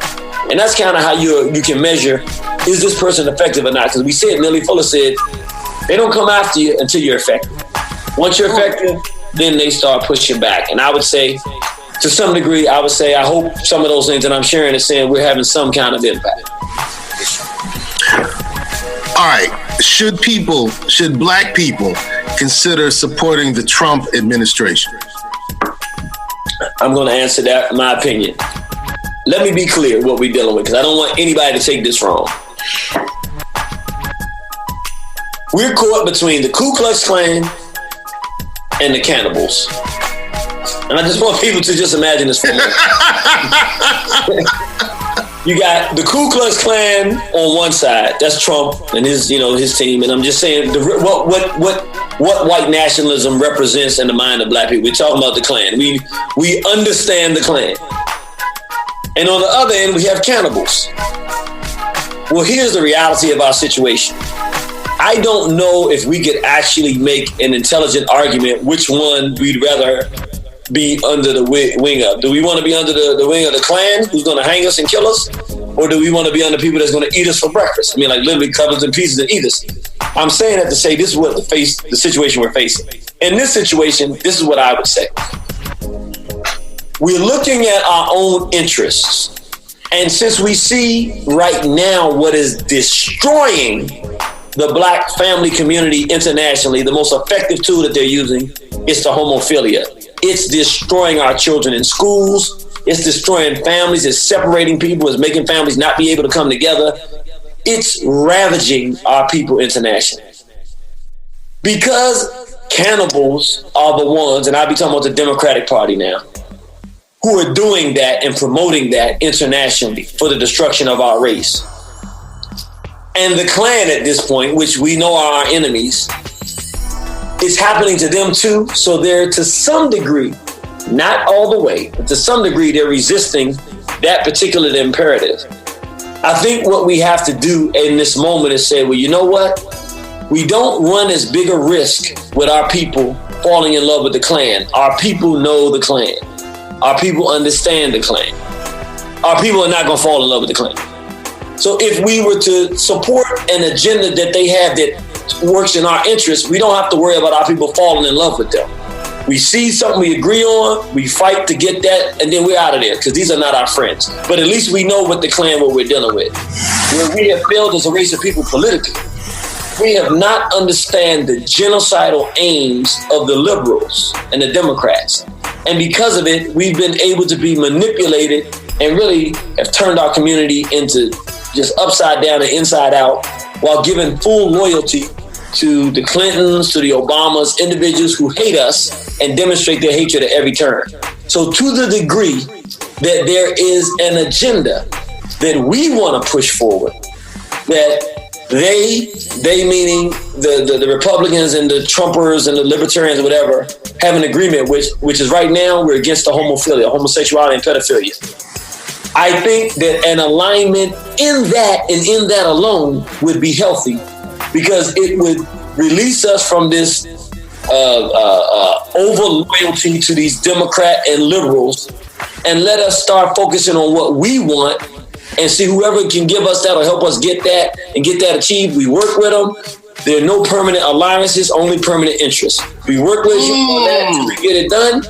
And that's kind of how you can measure, is this person effective or not? Because we said, Nellie Fuller said, they don't come after you until you're effective. Once you're effective, then they start pushing back. And I would say, to some degree, I hope some of those things that I'm sharing is saying we're having some kind of impact. All right. Should black people consider supporting the Trump administration? I'm going to answer that, in my opinion. Let me be clear what we're dealing with, because I don't want anybody to take this wrong. We're caught between the Ku Klux Klan and the cannibals. And I just want people to just imagine this for a minute. You got the Ku Klux Klan on one side. That's Trump and his team. And I'm just saying what white nationalism represents in the mind of black people. We're talking about the Klan. We understand the Klan. And on the other end, we have cannibals. Well, here's the reality of our situation. I don't know if we could actually make an intelligent argument which one we'd rather be under the wing of. Do we want to be under the wing of the Klan, who's going to hang us and kill us? Or do we want to be under people that's going to eat us for breakfast? I mean, like literally cut us in pieces and eat us. I'm saying that to say this is what the situation we're facing. In this situation, this is what I would say. We're looking at our own interests. And since we see right now what is destroying the black family community internationally, the most effective tool that they're using is the homophilia. It's destroying our children in schools. It's destroying families. It's separating people. It's making families not be able to come together. It's ravaging our people internationally. Because cannibals are the ones, and I'll be talking about the Democratic Party now, who are doing that and promoting that internationally for the destruction of our race. And the Klan at this point, which we know are our enemies, it's happening to them too. So they're to some degree, not all the way, but to some degree, they're resisting that particular imperative. I think what we have to do in this moment is say, well, you know what? We don't run as big a risk with our people falling in love with the Klan. Our people know the Klan. Our people understand the Klan. Our people are not going to fall in love with the Klan. So if we were to support an agenda that they have that works in our interest, we don't have to worry about our people falling in love with them. We see something we agree on, we fight to get that, and then we're out of there because these are not our friends. But at least we know what we're dealing with. Where we have failed as a race of people politically, we have not understand the genocidal aims of the liberals and the Democrats. And because of it, we've been able to be manipulated and really have turned our community into just upside down and inside out, while giving full loyalty to the Clintons, to the Obamas, individuals who hate us and demonstrate their hatred at every turn. So to the degree that there is an agenda that we want to push forward, that They meaning the Republicans and the Trumpers and the Libertarians, whatever, have an agreement, which is right now we're against the homosexuality and pedophilia. I think that an alignment in that and in that alone would be healthy, because it would release us from this over loyalty to these Democrat and liberals, and let us start focusing on what we want, and see whoever can give us that or help us get that and get that achieved. We work with them. There are no permanent alliances, only permanent interests. We work with you on that until we get it done.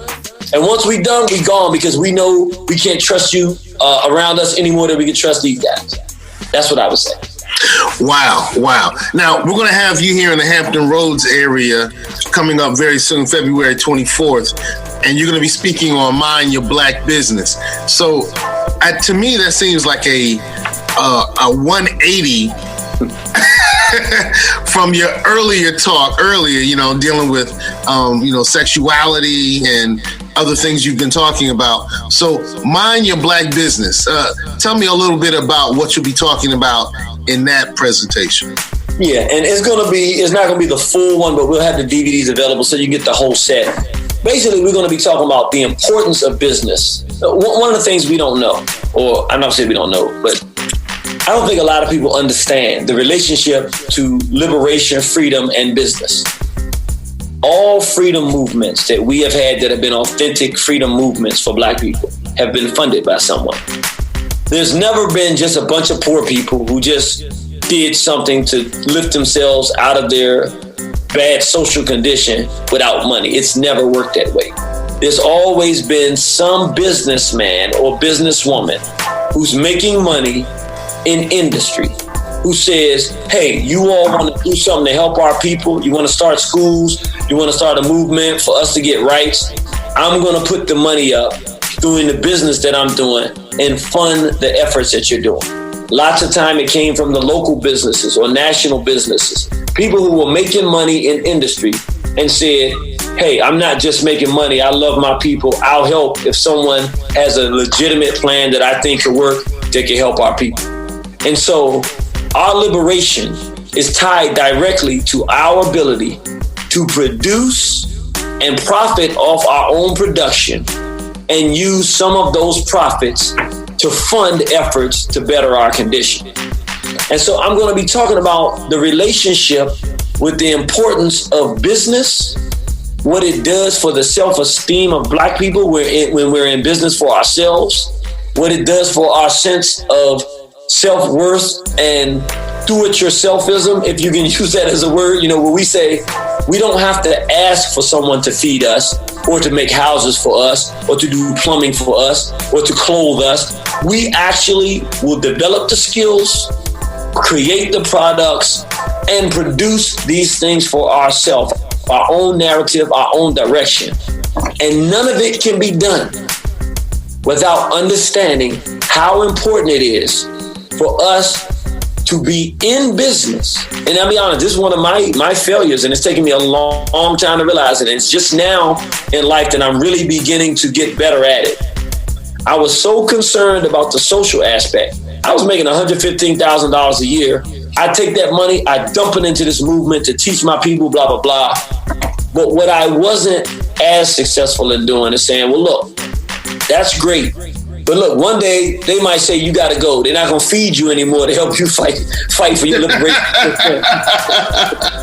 And once we done, we gone, because we know we can't trust you around us any more than we can trust these guys. That's what I would say. Wow. Now, we're going to have you here in the Hampton Roads area coming up very soon, February 24th, and you're going to be speaking on Mind Your Black Business. So, to me, that seems like a 180 from your earlier, dealing with, sexuality and other things you've been talking about. So, Mind Your Black Business. Tell me a little bit about what you'll be talking about in that presentation. Yeah, and it's not gonna be the full one, but we'll have the DVDs available so you get the whole set. Basically, we're gonna be talking about the importance of business. One of the things we don't know, or I'm not saying we don't know, but I don't think a lot of people understand the relationship to liberation, freedom, and business. All freedom movements that we have had that have been authentic freedom movements for Black people have been funded by someone. There's never been just a bunch of poor people who just did something to lift themselves out of their bad social condition without money. It's never worked that way. There's always been some businessman or businesswoman who's making money in industry, who says, hey, you all want to do something to help our people. You want to start schools. You want to start a movement for us to get rights. I'm going to put the money up doing the business that I'm doing and fund the efforts that you're doing. Lots of time it came from the local businesses or national businesses, people who were making money in industry and said, hey, I'm not just making money. I love my people. I'll help if someone has a legitimate plan that I think could work, that can help our people. And so our liberation is tied directly to our ability to produce and profit off our own production and use some of those profits to fund efforts to better our condition. And so I'm going to be talking about the relationship with the importance of business, what it does for the self-esteem of Black people when we're in business for ourselves, what it does for our sense of self-worth and do-it-yourselfism, if you can use that as a word, where we say we don't have to ask for someone to feed us or to make houses for us or to do plumbing for us or to clothe us. We actually will develop the skills, create the products, and produce these things for ourselves, our own narrative, our own direction. And none of it can be done without understanding how important it is for us to be in business. And I'll be honest, this is one of my failures, and it's taken me a long time to realize it. And it's just now in life that I'm really beginning to get better at it. I was so concerned about the social aspect. I was making $115,000 a year. I take that money, I dump it into this movement to teach my people, blah, blah, blah. But what I wasn't as successful in doing is saying, well, look, that's great. But look, one day they might say you got to go. They're not going to feed you anymore to help you fight for your liberation.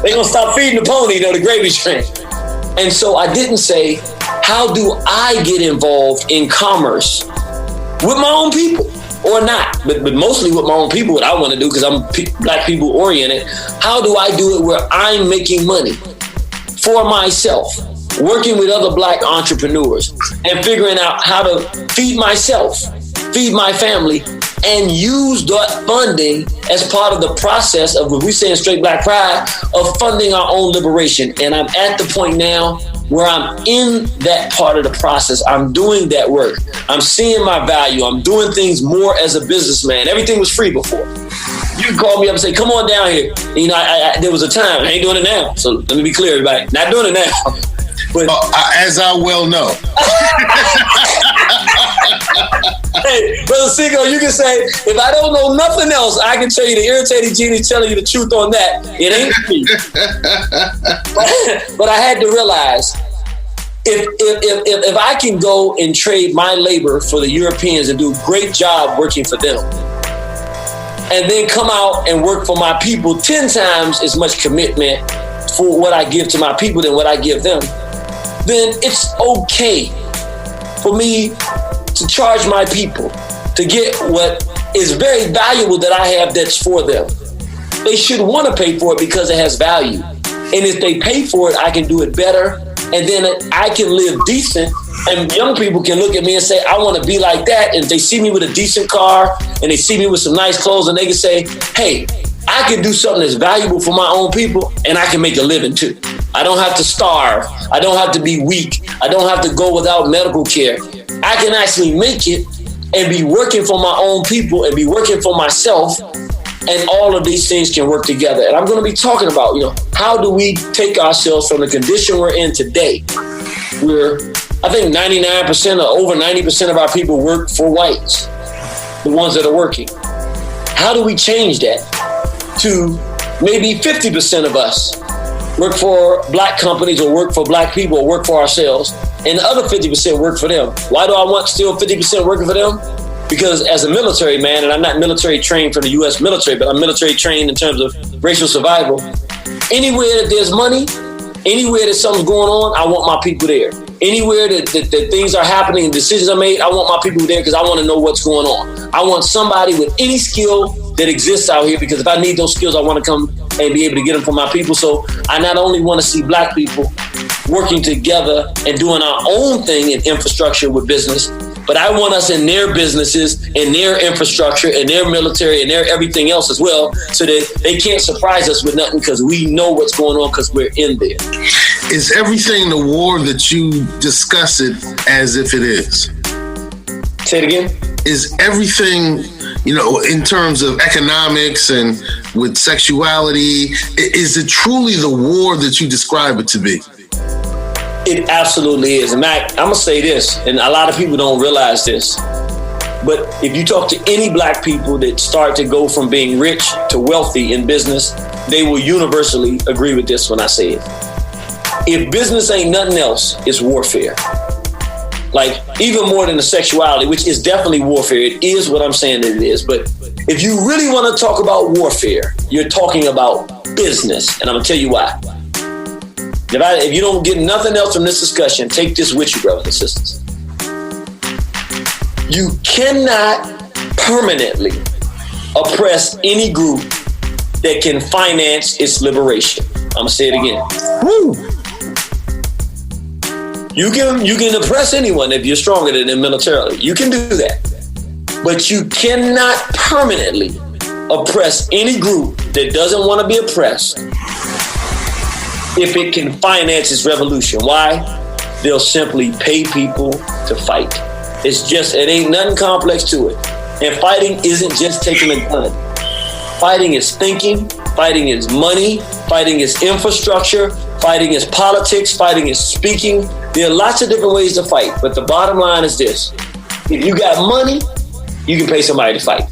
They're going to stop feeding the pony, the gravy train. And so I didn't say, how do I get involved in commerce with my own people or not? But mostly with my own people, what I want to do, because I'm Black people oriented. How do I do it where I'm making money for myself? Working with other Black entrepreneurs and figuring out how to feed myself, feed my family, and use that funding as part of the process of what we say in Straight Black Pride of funding our own liberation. And I'm at the point now where I'm in that part of the process. I'm doing that work. I'm seeing my value. I'm doing things more as a businessman. Everything was free before. You can call me up and say, come on down here. There was a time. I ain't doing it now. So let me be clear, everybody. Not doing it now. But as I well know. Hey, Brother Seco, you can say, if I don't know nothing else, I can tell you the irritating genie telling you the truth on that. It ain't me. But I had to realize, if I can go and trade my labor for the Europeans and do a great job working for them, and then come out and work for my people 10 times as much commitment for what I give to my people than what I give them, then it's okay for me to charge my people to get what is very valuable that I have that's for them. They should want to pay for it because it has value. And if they pay for it, I can do it better. And then I can live decent. And young people can look at me and say, I want to be like that. And if they see me with a decent car and they see me with some nice clothes, and they can say, hey, I can do something that's valuable for my own people and I can make a living too. I don't have to starve. I don't have to be weak. I don't have to go without medical care. I can actually make it and be working for my own people and be working for myself. And all of these things can work together. And I'm going to be talking about, how do we take ourselves from the condition we're in today, where I think 99% or over 90% of our people work for whites, the ones that are working. How do we change that to maybe 50% of us work for black companies or work for black people or work for ourselves, and the other 50% work for them? Why do I want still 50% working for them? Because as a military man, and I'm not military trained for the U.S. military, but I'm military trained in terms of racial survival. Anywhere that there's money, anywhere that something's going on, I want my people there. Anywhere that things are happening and decisions are made, I want my people there because I want to know what's going on. I want somebody with any skill that exists out here, because if I need those skills, I want to come and be able to get them for my people. So I not only want to see black people working together and doing our own thing in infrastructure with business, but I want us in their businesses, in their infrastructure, in their military, and their everything else as well, so that they can't surprise us with nothing because we know what's going on because we're in there. Is everything the war that you discuss it as if it is? Say it again? Is everything, in terms of economics and with sexuality, is it truly the war that you describe it to be? It absolutely is. And Mac, I'm going to say this, and a lot of people don't realize this, but if you talk to any black people that start to go from being rich to wealthy in business, they will universally agree with this when I say it. If business ain't nothing else, it's warfare. Like, even more than the sexuality, which is definitely warfare. It is what I'm saying that it is. But if you really want to talk about warfare, you're talking about business. And I'm going to tell you why. If you don't get nothing else from this discussion, take this with you, brothers and sisters. You cannot permanently oppress any group that can finance its liberation. I'm going to say it again. Woo! You can oppress anyone if you're stronger than them militarily. You can do that. But you cannot permanently oppress any group that doesn't want to be oppressed if it can finance its revolution. Why? They'll simply pay people to fight. It ain't nothing complex to it. And fighting isn't just taking a gun. Fighting is thinking, fighting is money, fighting is infrastructure, fighting is politics, fighting is speaking. There are lots of different ways to fight, but the bottom line is this. If you got money, you can pay somebody to fight.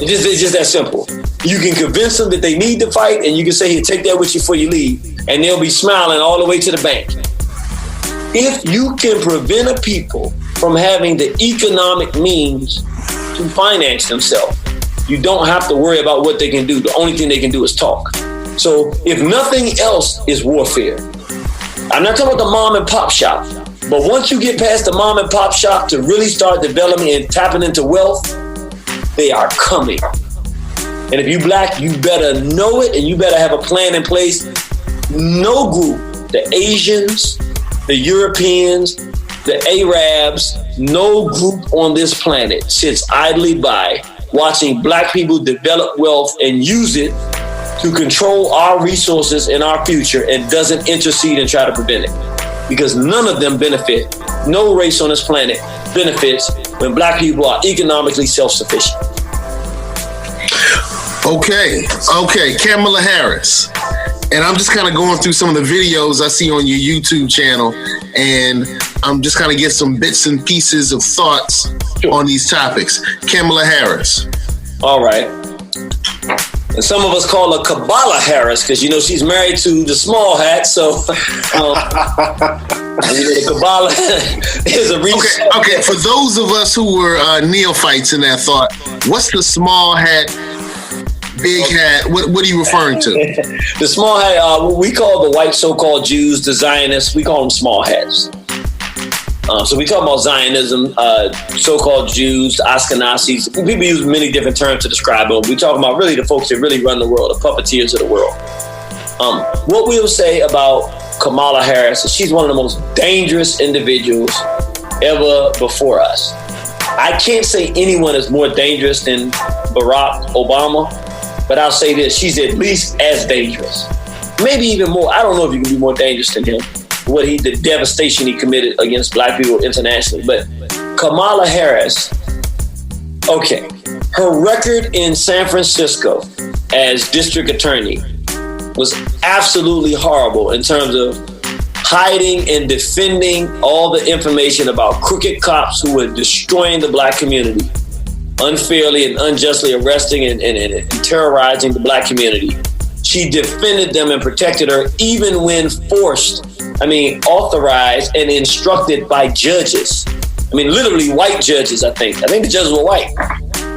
It's just that simple. You can convince them that they need to fight, and you can say, here, take that with you before you leave, and they'll be smiling all the way to the bank. If you can prevent a people from having the economic means to finance themselves, you don't have to worry about what they can do. The only thing they can do is talk. So if nothing else is warfare, I'm not talking about the mom and pop shop, but once you get past the mom and pop shop to really start developing and tapping into wealth, they are coming. And if you black, you better know it, and you better have a plan in place. No group, the Asians, the Europeans, the Arabs, no group on this planet sits idly by watching black people develop wealth and use it to control our resources and our future and doesn't intercede and try to prevent it. Because none of them benefit. No race on this planet benefits when black people are economically self-sufficient. Okay, Kamala Harris. And I'm just kind of going through some of the videos I see on your YouTube channel, and I'm just kind of get some bits and pieces of thoughts on these topics. Kamala Harris. All right. And some of us call her Kamala Harris because, she's married to the small hat. So, Kamala is a reason. Okay. For those of us who were neophytes in that thought, what's the small hat, big hat? What are you referring to? The small hat, we call the white so-called Jews, the Zionists, we call them small hats. So we talk about Zionism, so-called Jews, Ashkenazis. People use many different terms to describe them. We talk about really the folks that really run the world, the puppeteers of the world. What we'll say about Kamala Harris is she's one of the most dangerous individuals ever before us. I can't say anyone is more dangerous than Barack Obama, but I'll say this, she's at least as dangerous. Maybe even more. I don't know if you can be more dangerous than him. The devastation he committed against black people internationally. But Kamala Harris, okay, her record in San Francisco as district attorney was absolutely horrible in terms of hiding and defending all the information about crooked cops who were destroying the black community, unfairly and unjustly arresting and terrorizing the black community. She defended them and protected her even when authorized and instructed by judges. Literally white judges, I think. I think the judges were white.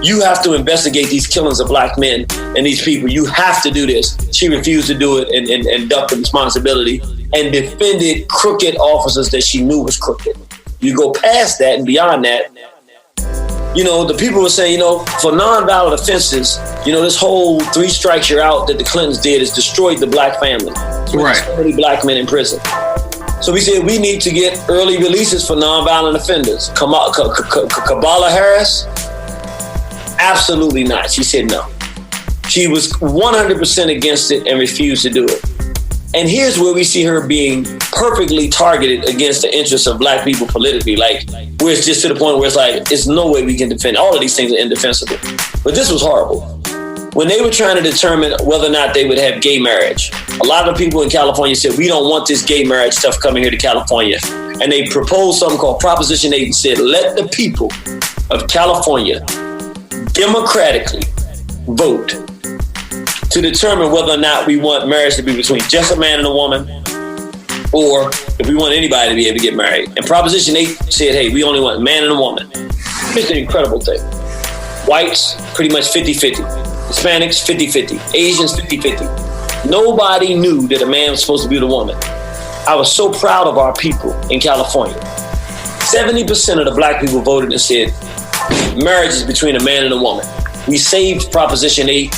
You have to investigate these killings of black men and these people. You have to do this. She refused to do it and ducked the responsibility and defended crooked officers that she knew was crooked. You go past that and beyond that, the people were saying, for nonviolent offenses, this whole 3 strikes you're out that the Clintons did has destroyed the black family. Right. 30 black men in prison. So we said we need to get early releases for nonviolent offenders. Kamala Harris? Absolutely not. She said no. She was 100% against it and refused to do it. And here's where we see her being perfectly targeted against the interests of black people politically, where it's just to the point where it's it's no way we can defend. All of these things are indefensible. But this was horrible. When they were trying to determine whether or not they would have gay marriage, a lot of people in California said, we don't want this gay marriage stuff coming here to California. And they proposed something called Proposition 8 and said, let the people of California democratically vote to determine whether or not we want marriage to be between just a man and a woman, or if we want anybody to be able to get married. And Proposition 8 said, hey, we only want a man and a woman. It's an incredible thing. Whites, pretty much 50-50. Hispanics, 50-50. Asians, 50-50. Nobody knew that a man was supposed to be with a woman. I was so proud of our people in California. 70% of the black people voted and said, marriage is between a man and a woman. We saved Proposition 8.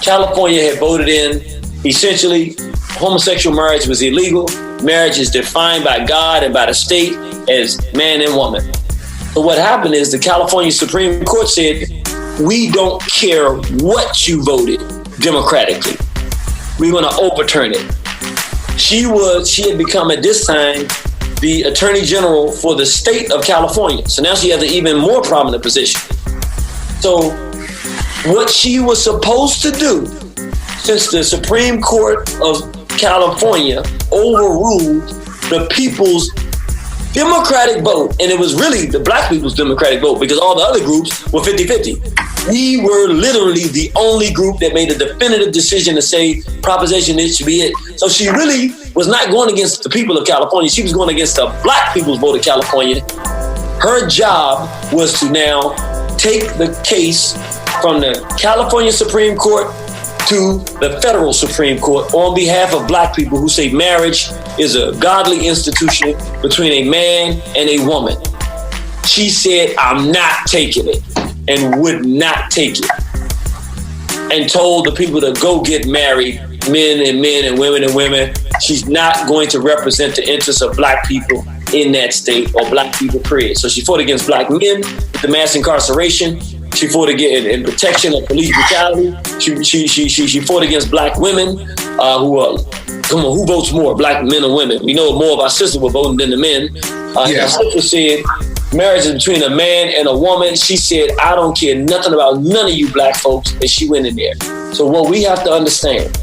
California had voted in, essentially, homosexual marriage was illegal. Marriage is defined by God and by the state as man and woman. But what happened is the California Supreme Court said, we don't care what you voted democratically. We're going to overturn it. She had become at this time the Attorney General for the state of California. So now she has an even more prominent position. So what she was supposed to do, since the Supreme Court of California overruled the people's democratic vote, and it was really the black people's democratic vote because all the other groups were 50-50. We were literally the only group that made a definitive decision to say Proposition 8 should be it. So she really was not going against the people of California. She was going against the black people's vote of California. Her job was to now take the case from the California Supreme Court to the federal Supreme Court on behalf of black people who say marriage is a godly institution between a man and a woman. She said, I'm not taking it, and would not take it, and told the people to go get married, men and women and women. She's not going to represent the interests of black people in that state or black people, period. So she fought against black men with the mass incarceration. She fought against in protection of police brutality. She fought against black women who votes more, black men or women? We know more of our sisters were voting than the men. Her sister said marriage is between a man and a woman. She said, I don't care nothing about none of you black folks, and she went in there. So what we have to understand,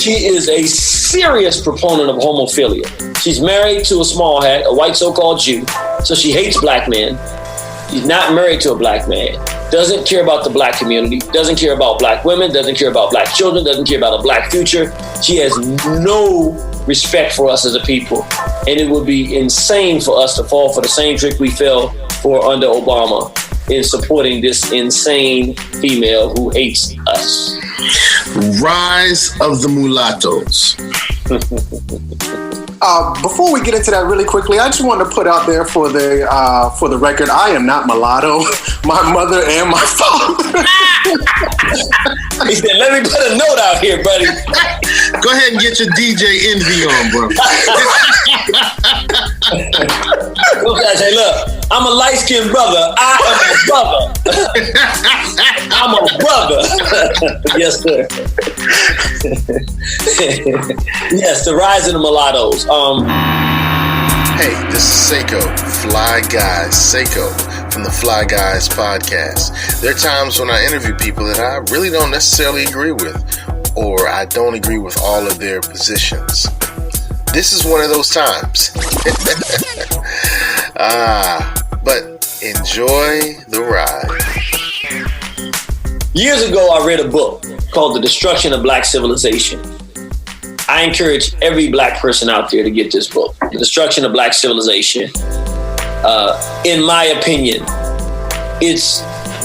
She is a serious proponent of homophilia. She's married to a small hat, a white so-called Jew, so she hates black men. She's not married to a black man, doesn't care about the black community, doesn't care about black women, doesn't care about black children, doesn't care about a black future. She has no respect for us as a people. And it would be insane for us to fall for the same trick we fell for under Obama in supporting this insane female who hates us. Rise of the mulattoes. Before we get into that really quickly, I just want to put out there for the record, I am not mulatto. My mother and my father. He said, let me put a note out here, buddy. Go ahead and get your DJ Envy on, bro. I say, look, I'm a light-skinned brother. I am a brother. I'm a brother. Yes, sir. Yes, the rise of the mulattoes. Hey, this is Seiko, Fly Guys, Seiko from the Fly Guys podcast. There are times when I interview people that I really don't necessarily agree with, or I don't agree with all of their positions. This is one of those times. But enjoy the ride. Years ago, I read a book called The Destruction of Black Civilization. I encourage every black person out there to get this book, The Destruction of Black Civilization. In my opinion, it's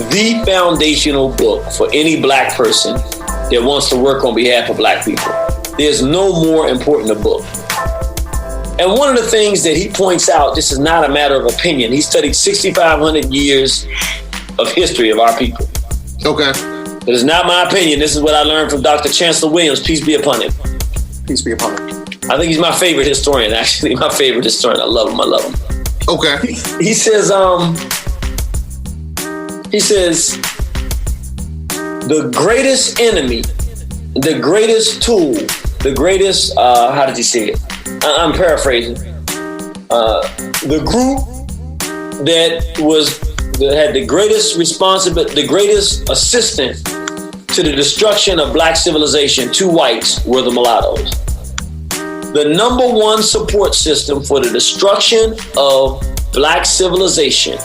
the foundational book for any black person that wants to work on behalf of black people. There's no more important a book. And one of the things that he points out, this is not a matter of opinion. He studied 6,500 years of history of our people. Okay. It is not my opinion. This is what I learned from Dr. Chancellor Williams. Peace be upon him. Peace be upon him. I think he's my favorite historian, actually. My favorite historian. I love him. Okay. He says, the greatest enemy, the greatest tool, the greatest, how did he say it? I'm paraphrasing. The group that had the greatest responsibility, the greatest assistant to the destruction of black civilization, two whites, were the mulattoes. The number one support system for the destruction of black civilization,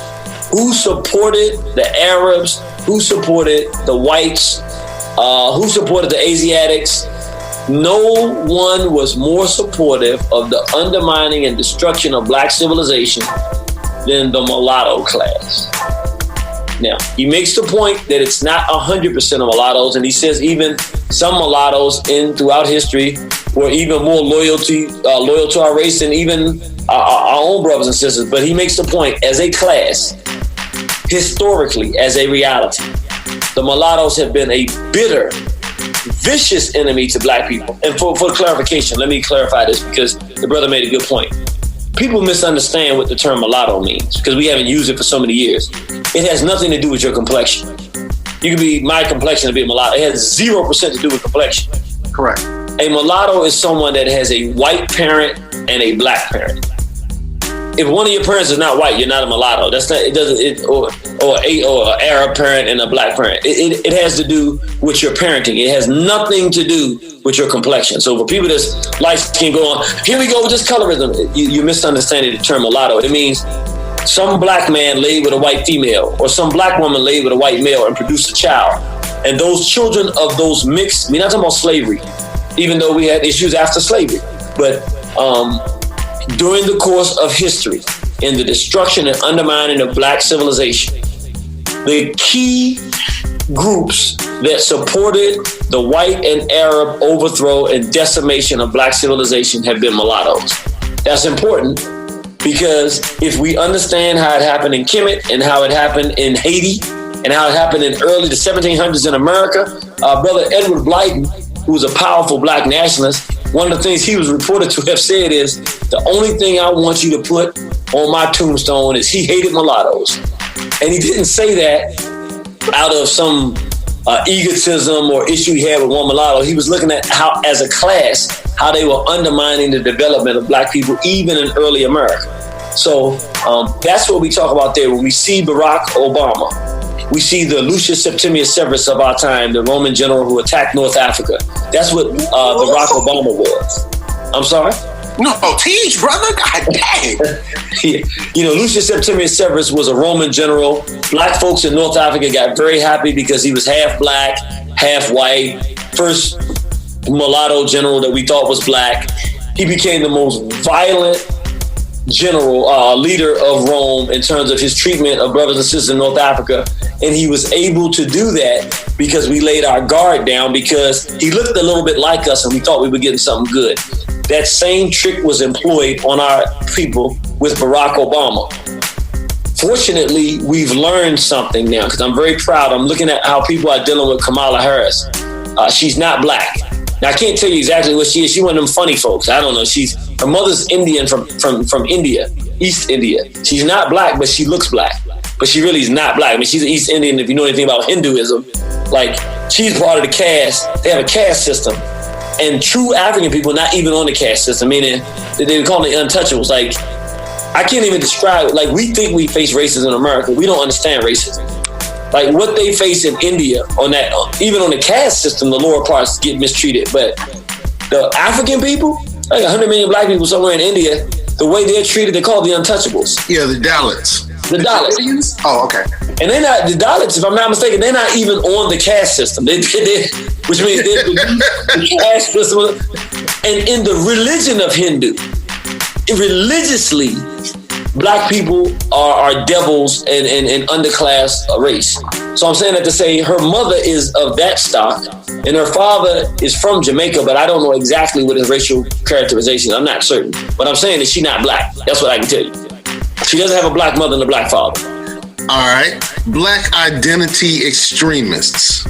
who supported the Arabs, who supported the whites, who supported the Asiatics. No one was more supportive of the undermining and destruction of black civilization than the mulatto class. Now, he makes the point that it's not 100% of mulattoes, and he says even some mulattoes throughout history were even more loyal to our race than even our own brothers and sisters. But he makes the point, as a class, historically, as a reality, the mulattoes have been a bitter, vicious enemy to black people. And for clarification, let me clarify this, because the brother made a good point. People misunderstand what the term mulatto means because we haven't used it for so many years. It has nothing to do with your complexion. You can be my complexion to be a mulatto. It has 0% to do with complexion. Correct. A mulatto is someone that has a white parent and a black parent. If one of your parents is not white, you're not a mulatto. That's not. It doesn't. Or an Arab parent and a black parent. It has to do with your parenting. It has nothing to do with your complexion. So for people that's light skin go on, here we go with this colorism. You misunderstanding the term mulatto. It means some black man laid with a white female, or some black woman laid with a white male and produced a child. And those children of those mixed. We're not talking about slavery, even though we had issues after slavery, but during the course of history, in the destruction and undermining of black civilization, the key groups that supported the white and Arab overthrow and decimation of black civilization have been mulattoes. That's important because if we understand how it happened in Kemet and how it happened in Haiti and how it happened in early the 1700s in America, Brother Edward Blyden, who was a powerful black nationalist, one of the things he was reported to have said is, the only thing I want you to put on my tombstone is he hated mulattoes. And he didn't say that out of some egotism or issue he had with one mulatto. He was looking at how, as a class, how they were undermining the development of black people, even in early America. So that's what we talk about there when we see Barack Obama we see the Lucius Septimius Severus of our time, the Roman general who attacked North Africa. That's what Barack Obama was. I'm sorry? No, teach, brother. God dang. You know, Lucius Septimius Severus was a Roman general. Black folks in North Africa got very happy because he was half black, half white. First mulatto general that we thought was black. He became the most violent general, leader of Rome in terms of his treatment of brothers and sisters in North Africa. And he was able to do that because we laid our guard down, because he looked a little bit like us and we thought we were getting something good. That same trick was employed on our people with Barack Obama. Fortunately, we've learned something now, because I'm very proud. I'm looking at how people are dealing with Kamala Harris. She's not black. Now, I can't tell you exactly what she is. She's one of them funny folks. I don't know. Her mother's Indian from India, East India. She's not black, but she looks black. But she really is not black. I mean, she's an East Indian. If you know anything about Hinduism, like, she's part of the caste. They have a caste system. And true African people not even on the caste system, meaning they call them the untouchables. Like, I can't even describe it. Like, we think we face racism in America. We don't understand racism. Like, what they face in India on that, even on the caste system, the lower parts get mistreated. But the African people, like 100 million black people somewhere in India, the way they're treated, they're called the untouchables. Yeah, the Dalits. The Dalits. Oh, okay. And they're not, the Dalits, if I'm not mistaken, they're not even on the caste system. Which means they're the caste system. And in the religion of Hindu, religiously, black people are devils and underclass race. So I'm saying that to say her mother is of that stock and her father is from Jamaica, but I don't know exactly what his racial characterization is. I'm not certain. But I'm saying that she's not black. That's what I can tell you. She doesn't have a black mother and a black father. All right. Black identity extremists.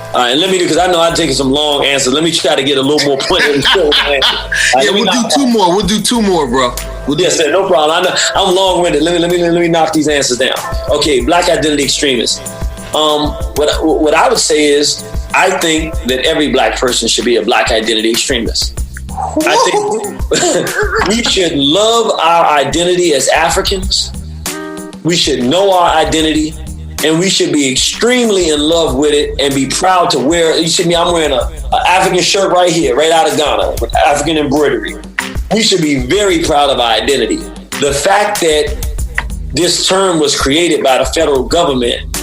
All right, and let me do, because I know I'm taking some long answers. Let me try to get a little more pointed. Yeah, we'll do two more. We'll do two more, bro. Yes, sir, no problem. I know, I'm long-winded. Let me knock these answers down. Okay, black identity extremists. What I would say is, I think that every black person should be a black identity extremist. I think we should love our identity as Africans. We should know our identity, and we should be extremely in love with it and be proud to wear it. You see me, I'm wearing an African shirt right here, right out of Ghana, with African embroidery. We should be very proud of our identity. The fact that this term was created by the federal government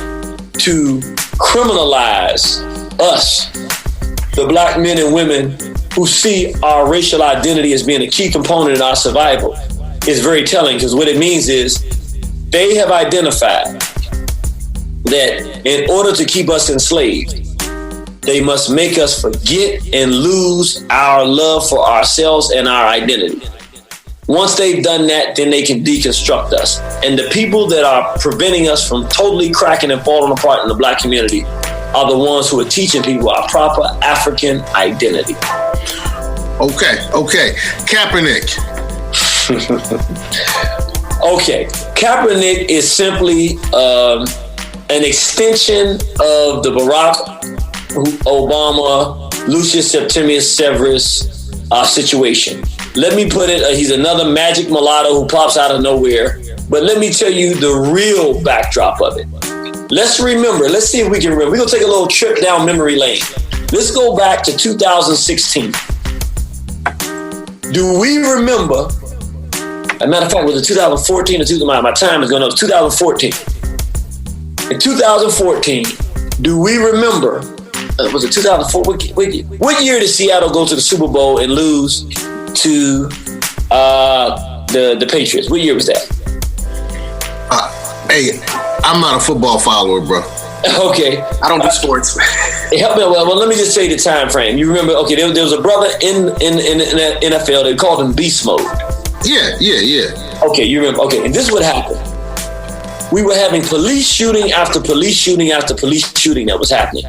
to criminalize us, the black men and women who see our racial identity as being a key component in our survival, is very telling, because what it means is they have identified that in order to keep us enslaved, they must make us forget and lose our love for ourselves and our identity. Once they've done that, then they can deconstruct us. And the people that are preventing us from totally cracking and falling apart in the black community are the ones who are teaching people our proper African identity. Okay. Kaepernick. Okay. Kaepernick is simply an extension of the Barack Obama, Lucius Septimius Severus situation. Let me put it, he's another magic mulatto who pops out of nowhere. But let me tell you the real backdrop of it. Let's see if we can remember. We're going to take a little trip down memory lane. Let's go back to 2016. Do we remember, as a matter of fact, was it 2014 or my time is going up, 2014. In 2014, do we remember, was it 2004? What year did Seattle go to the Super Bowl and lose to the Patriots? What year was that? Hey, I'm not a football follower, bro. Okay. I don't do sports. Help me. Well, let me just say the time frame. You remember? Okay, there was a brother in the NFL. They called him Beast Mode. Yeah. Okay, you remember? Okay, and this is what happened. We were having police shooting after police shooting after police shooting that was happening.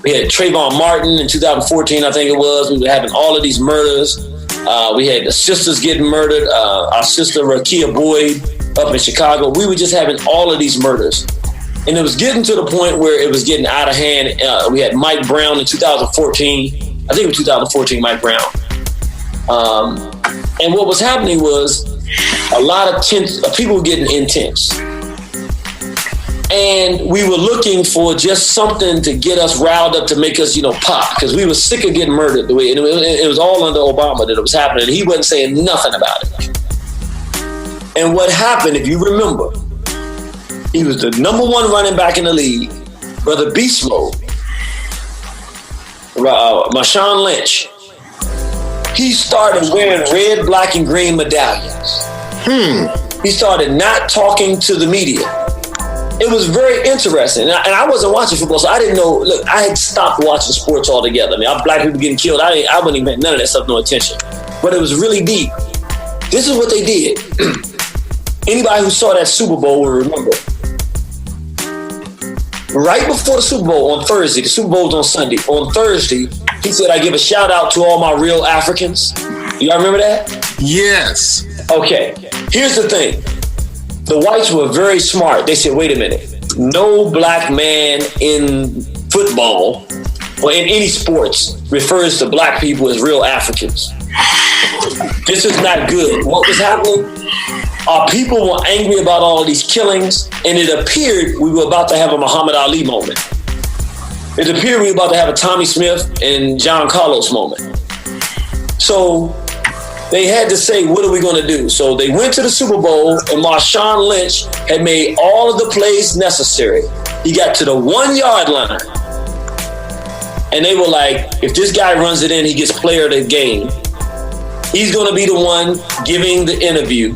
We had Trayvon Martin in 2014, I think it was. We were having all of these murders. We had the sisters getting murdered. Our sister Rakia Boyd up in Chicago. We were just having all of these murders. And it was getting to the point where it was getting out of hand. We had Mike Brown in 2014. I think it was 2014, Mike Brown. And what was happening was a lot of people were getting intense. And we were looking for just something to get us riled up, to make us, pop, because we were sick of getting murdered the way it was all under Obama that it was happening. And he wasn't saying nothing about it. And what happened, if you remember, he was the number one running back in the league, Brother Beast Mode, Marshawn Lynch. He started wearing red, black, and green medallions. He started not talking to the media. It was very interesting. And I wasn't watching football, so I didn't know. Look, I had stopped watching sports altogether. I mean, black people getting killed, I wouldn't even pay none of that stuff no attention. But it was really deep. This is what they did. Anybody who saw that Super Bowl will remember. Right before the Super Bowl on Thursday, the Super Bowl was on Sunday. On Thursday, he said, I give a shout out to all my real Africans. Y'all remember that? Yes. Okay, here's the thing. The whites were very smart. They said, wait a minute. No black man in football or in any sports refers to black people as real Africans. This is not good. What was happening? Our people were angry about all of these killings, and it appeared we were about to have a Muhammad Ali moment. It appeared we were about to have a Tommy Smith and John Carlos moment. So they had to say, what are we going to do? So they went to the Super Bowl, and Marshawn Lynch had made all of the plays necessary. He got to the 1 yard line. And they were like, if this guy runs it in, he gets player of the game. He's going to be the one giving the interview.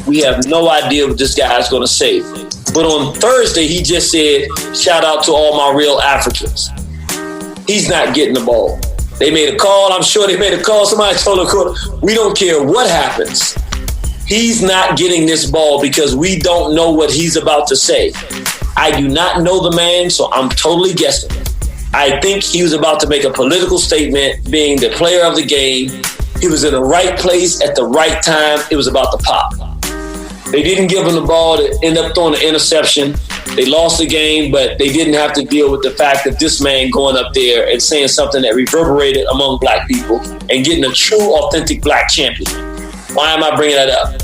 We have no idea what this guy is going to say. But on Thursday, he just said, shout out to all my real Africans. He's not getting the ball. They made a call. I'm sure they made a call. Somebody told him, we don't care what happens. He's not getting this ball because we don't know what he's about to say. I do not know the man, so I'm totally guessing. I think he was about to make a political statement, being the player of the game. He was in the right place at the right time. It was about to pop. They didn't give him the ball to end up throwing an interception. They lost the game, but they didn't have to deal with the fact that this man going up there and saying something that reverberated among black people and getting a true, authentic black champion. Why am I bringing that up?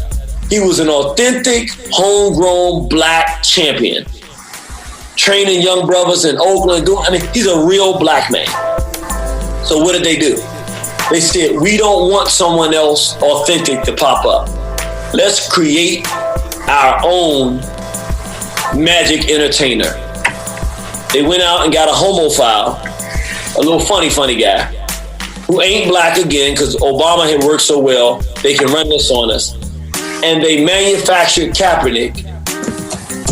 He was an authentic, homegrown black champion. Training young brothers in Oakland. He's a real black man. So what did they do? They said, we don't want someone else authentic to pop up. Let's create our own magic entertainer. They went out and got a homophile, a little funny guy, who ain't black again because Obama had worked so well, they can run this on us. And they manufactured Kaepernick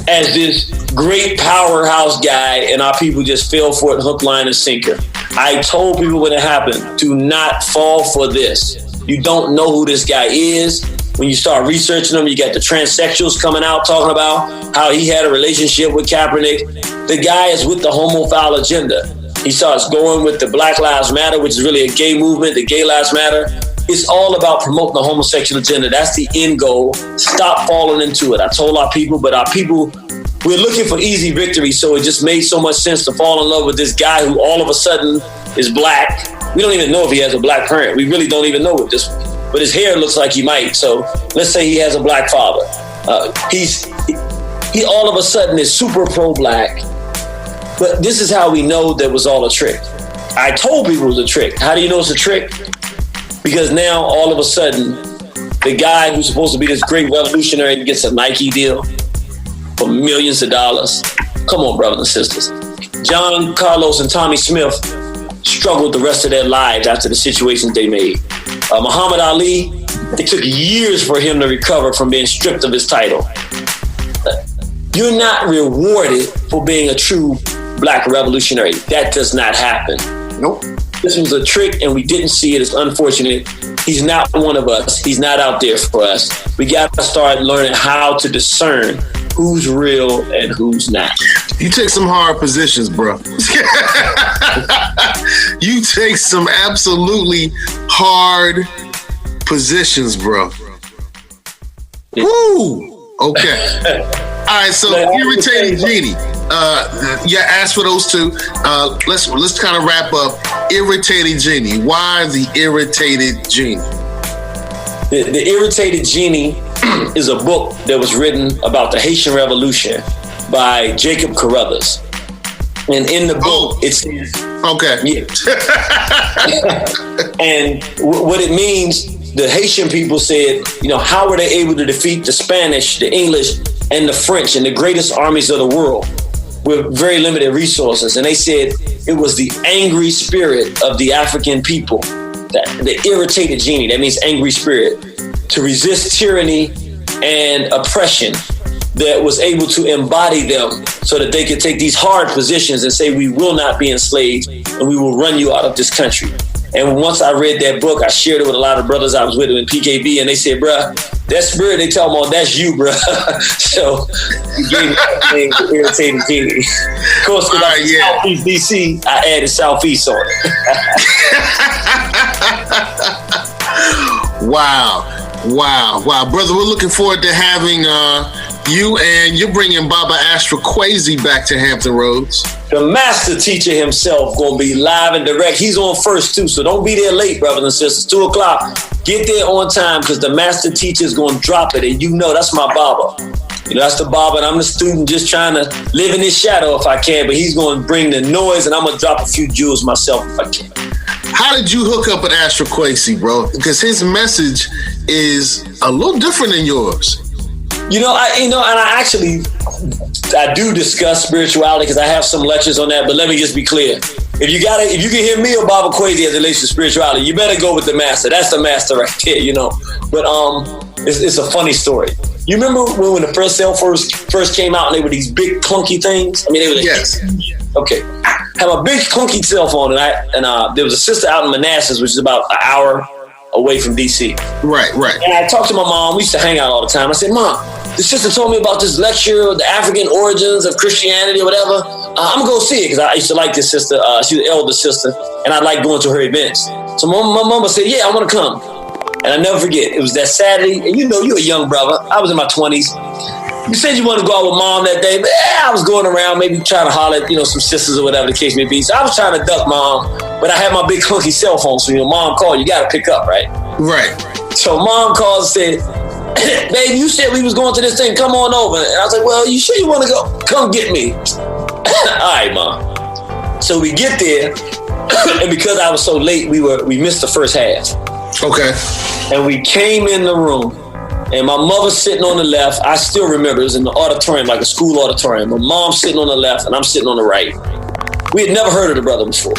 as this great powerhouse guy, and our people just fell for it hook, line, and sinker. I told people when it happened, do not fall for this. You don't know who this guy is. When you start researching him, you got the transsexuals coming out talking about how he had a relationship with Kaepernick. The guy is with the homophile agenda. He starts going with the Black Lives Matter, which is really a gay movement, the Gay Lives Matter. It's all about promoting the homosexual agenda. That's the end goal. Stop falling into it. I told our people, but our people, we're looking for easy victory, so it just made so much sense to fall in love with this guy who all of a sudden is black. We don't even know if he has a black parent. We really don't even know what this, but his hair looks like he might. So let's say he has a black father. He all of a sudden is super pro-black. But this is how we know that was all a trick. I told people it was a trick. How do you know it's a trick? Because now all of a sudden, the guy who's supposed to be this great revolutionary gets a Nike deal for millions of dollars. Come on, brothers and sisters. John Carlos and Tommy Smith struggled the rest of their lives after the situations they made. Muhammad Ali, it took years for him to recover from being stripped of his title. You're not rewarded for being a true black revolutionary. That does not happen. Nope. This was a trick and we didn't see it. It's unfortunate. He's not one of us. He's not out there for us. We got to start learning how to discern who's real and who's not. You take some hard positions, bro. You take some absolutely hard positions, bro. Woo! Okay. All right, so irritating genie. Yeah, ask for those two. Let's kind of wrap up. Irritating genie. Why the irritated genie? The Irritated Genie is a book that was written about the Haitian Revolution by Jacob Carruthers. And in the book, it says... Okay. Yeah. And what it means, the Haitian people said, how were they able to defeat the Spanish, the English, and the French, and the greatest armies of the world with very limited resources? And they said it was the angry spirit of the African people, the irritated genie, that means angry spirit, to resist tyranny and oppression, that was able to embody them so that they could take these hard positions and say, we will not be enslaved and we will run you out of this country. And once I read that book, I shared it with a lot of brothers I was with in PKB, and they said, bruh, that spirit they talking about, that's you, bruh. So you gave me that name, the irritated genie. Of course, because I'm Southeast DC, I added Southeast on it. Wow, brother, we're looking forward to having you, and you're bringing Baba Afro-Latino back to Hampton Roads. The master teacher himself gonna be live and direct. He's on first too, so don't be there late, brothers and sisters. 2:00. Get there on time, because the master teacher is gonna drop it, and that's my Baba. That's the Baba, and I'm the student just trying to live in his shadow if I can. But he's gonna bring the noise, and I'm gonna drop a few jewels myself if I can. How did you hook up with Afro-Latino, bro? Because his message is a little different than yours. I do discuss spirituality because I have some lectures on that. But let me just be clear: if you can hear me or Baba Kwesi as it relates to spirituality, you better go with the master. That's the master right there, But it's a funny story. You remember when the first cell first came out, and they were these big clunky things? I mean, they were yes. Okay. Have a big clunky cell phone, and there was a sister out in Manassas, which is about an hour away from DC. Right. And I talked to my mom. We used to hang out all the time. I said, Mom, the sister told me about this lecture, the African origins of Christianity or whatever. I'm gonna go see it, because I used to like this sister. She's the elder sister, and I like going to her events. So my mama said, yeah, I want to come. And I never forget, it was that Saturday, and you're a young brother. I was in my 20s. You said you want to go out with Mom that day, but I was going around maybe trying to holler at, some sisters or whatever the case may be. So I was trying to duck Mom, but I had my big clunky cell phone, so Mom called, you got to pick up, right? Right. So Mom called and said, baby, you said we was going to this thing, come on over. And I was like, well, you sure you want to go? Come get me. All right, Mom. So we get there, and because I was so late, we missed the first half. Okay. And we came in the room, and my mother's sitting on the left. I still remember, it was in the auditorium, like a school auditorium. My mom's sitting on the left, and I'm sitting on the right. We had never heard of the brother before.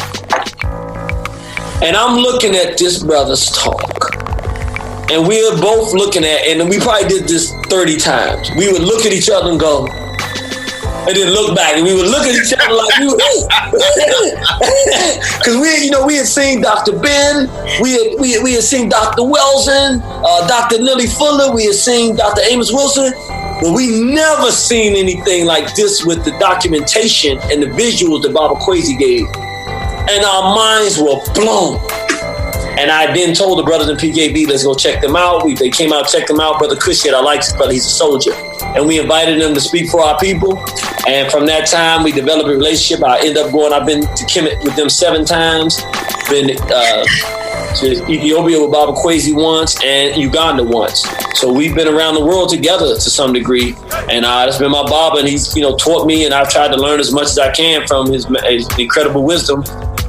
And I'm looking at this brother's talk. And we were both looking at, and we probably did this 30 times. We would look at each other and go, and then look back, and we would look at each other like we would, because we had seen Dr. Ben, we had seen Dr. Welson, Dr. Nellie Fuller, we had seen Dr. Amos Wilson, but we never seen anything like this with the documentation and the visuals that Baba Kwesi gave, and our minds were blown. And I then told the brothers in PKB, let's go check them out. They came out, checked them out. Brother Chris said, I like this brother, he's a soldier. And we invited them to speak for our people. And from that time, we developed a relationship. I've been to Kemet with them 7 times. Been to Ethiopia with Baba Kwesi once, and Uganda once. So we've been around the world together to some degree. And it's been my Baba, and he's taught me, and I've tried to learn as much as I can from his incredible wisdom.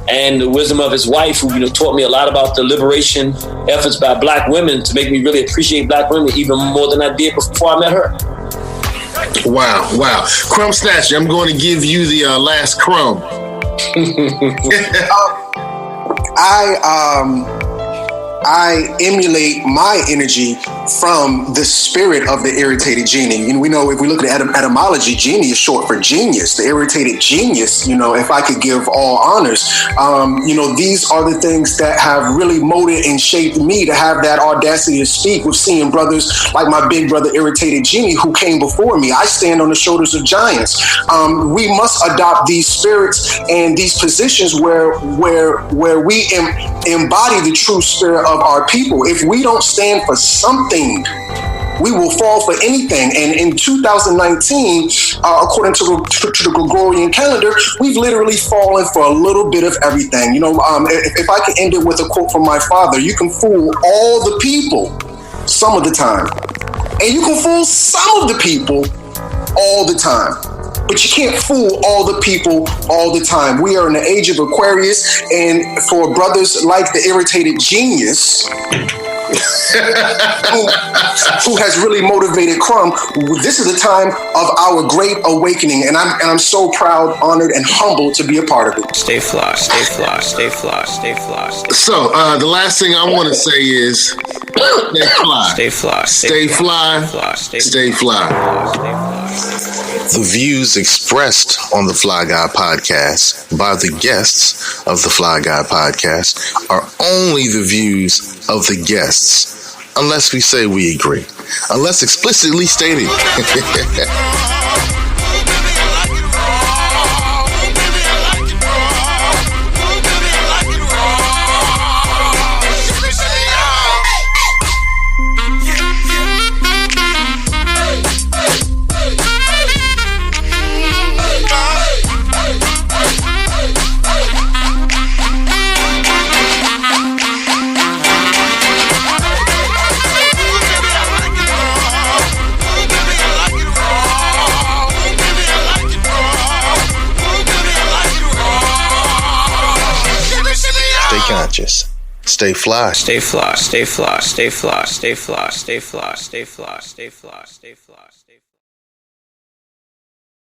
And the wisdom of his wife, who taught me a lot about the liberation efforts by Black women to make me really appreciate Black women even more than I did before I met her. Wow. Crumb Snatcher, I'm going to give you the last crumb. I emulate my energy from the spirit of the irritated genie. We know if we look at etymology, genie is short for genius. The irritated genius, if I could give all honors, these are the things that have really molded and shaped me to have that audacity to speak with seeing brothers like my big brother, irritated genie, who came before me. I stand on the shoulders of giants. We must adopt these spirits and these positions where we embody the true spirit of our people. If we don't stand for something, we will fall for anything. And in 2019, according to the Gregorian calendar, we've literally fallen for a little bit of everything. If I can end it with a quote from my father, you can fool all the people some of the time, and you can fool some of the people all the time. but you can't fool all the people all the time. We are in the age of Aquarius, and for brothers like the irritated genius, who has really motivated Crumb, this is the time of our great awakening, and I'm so proud, honored, and humbled to be a part of it. Stay fly, stay fly, stay fly, stay fly. So the last thing I want to say is stay fly. Stay fly. Stay fly. Stay fly. The views expressed on the Fly Guy podcast by the guests of the Fly Guy podcast are only the views of the guests, unless we say we agree, unless explicitly stated. Conscious. Stay fly. Stay fly. Stay fly. Stay fly. Stay fly. Stay fly. Stay fly. Stay fly. Stay fly. Stay fly.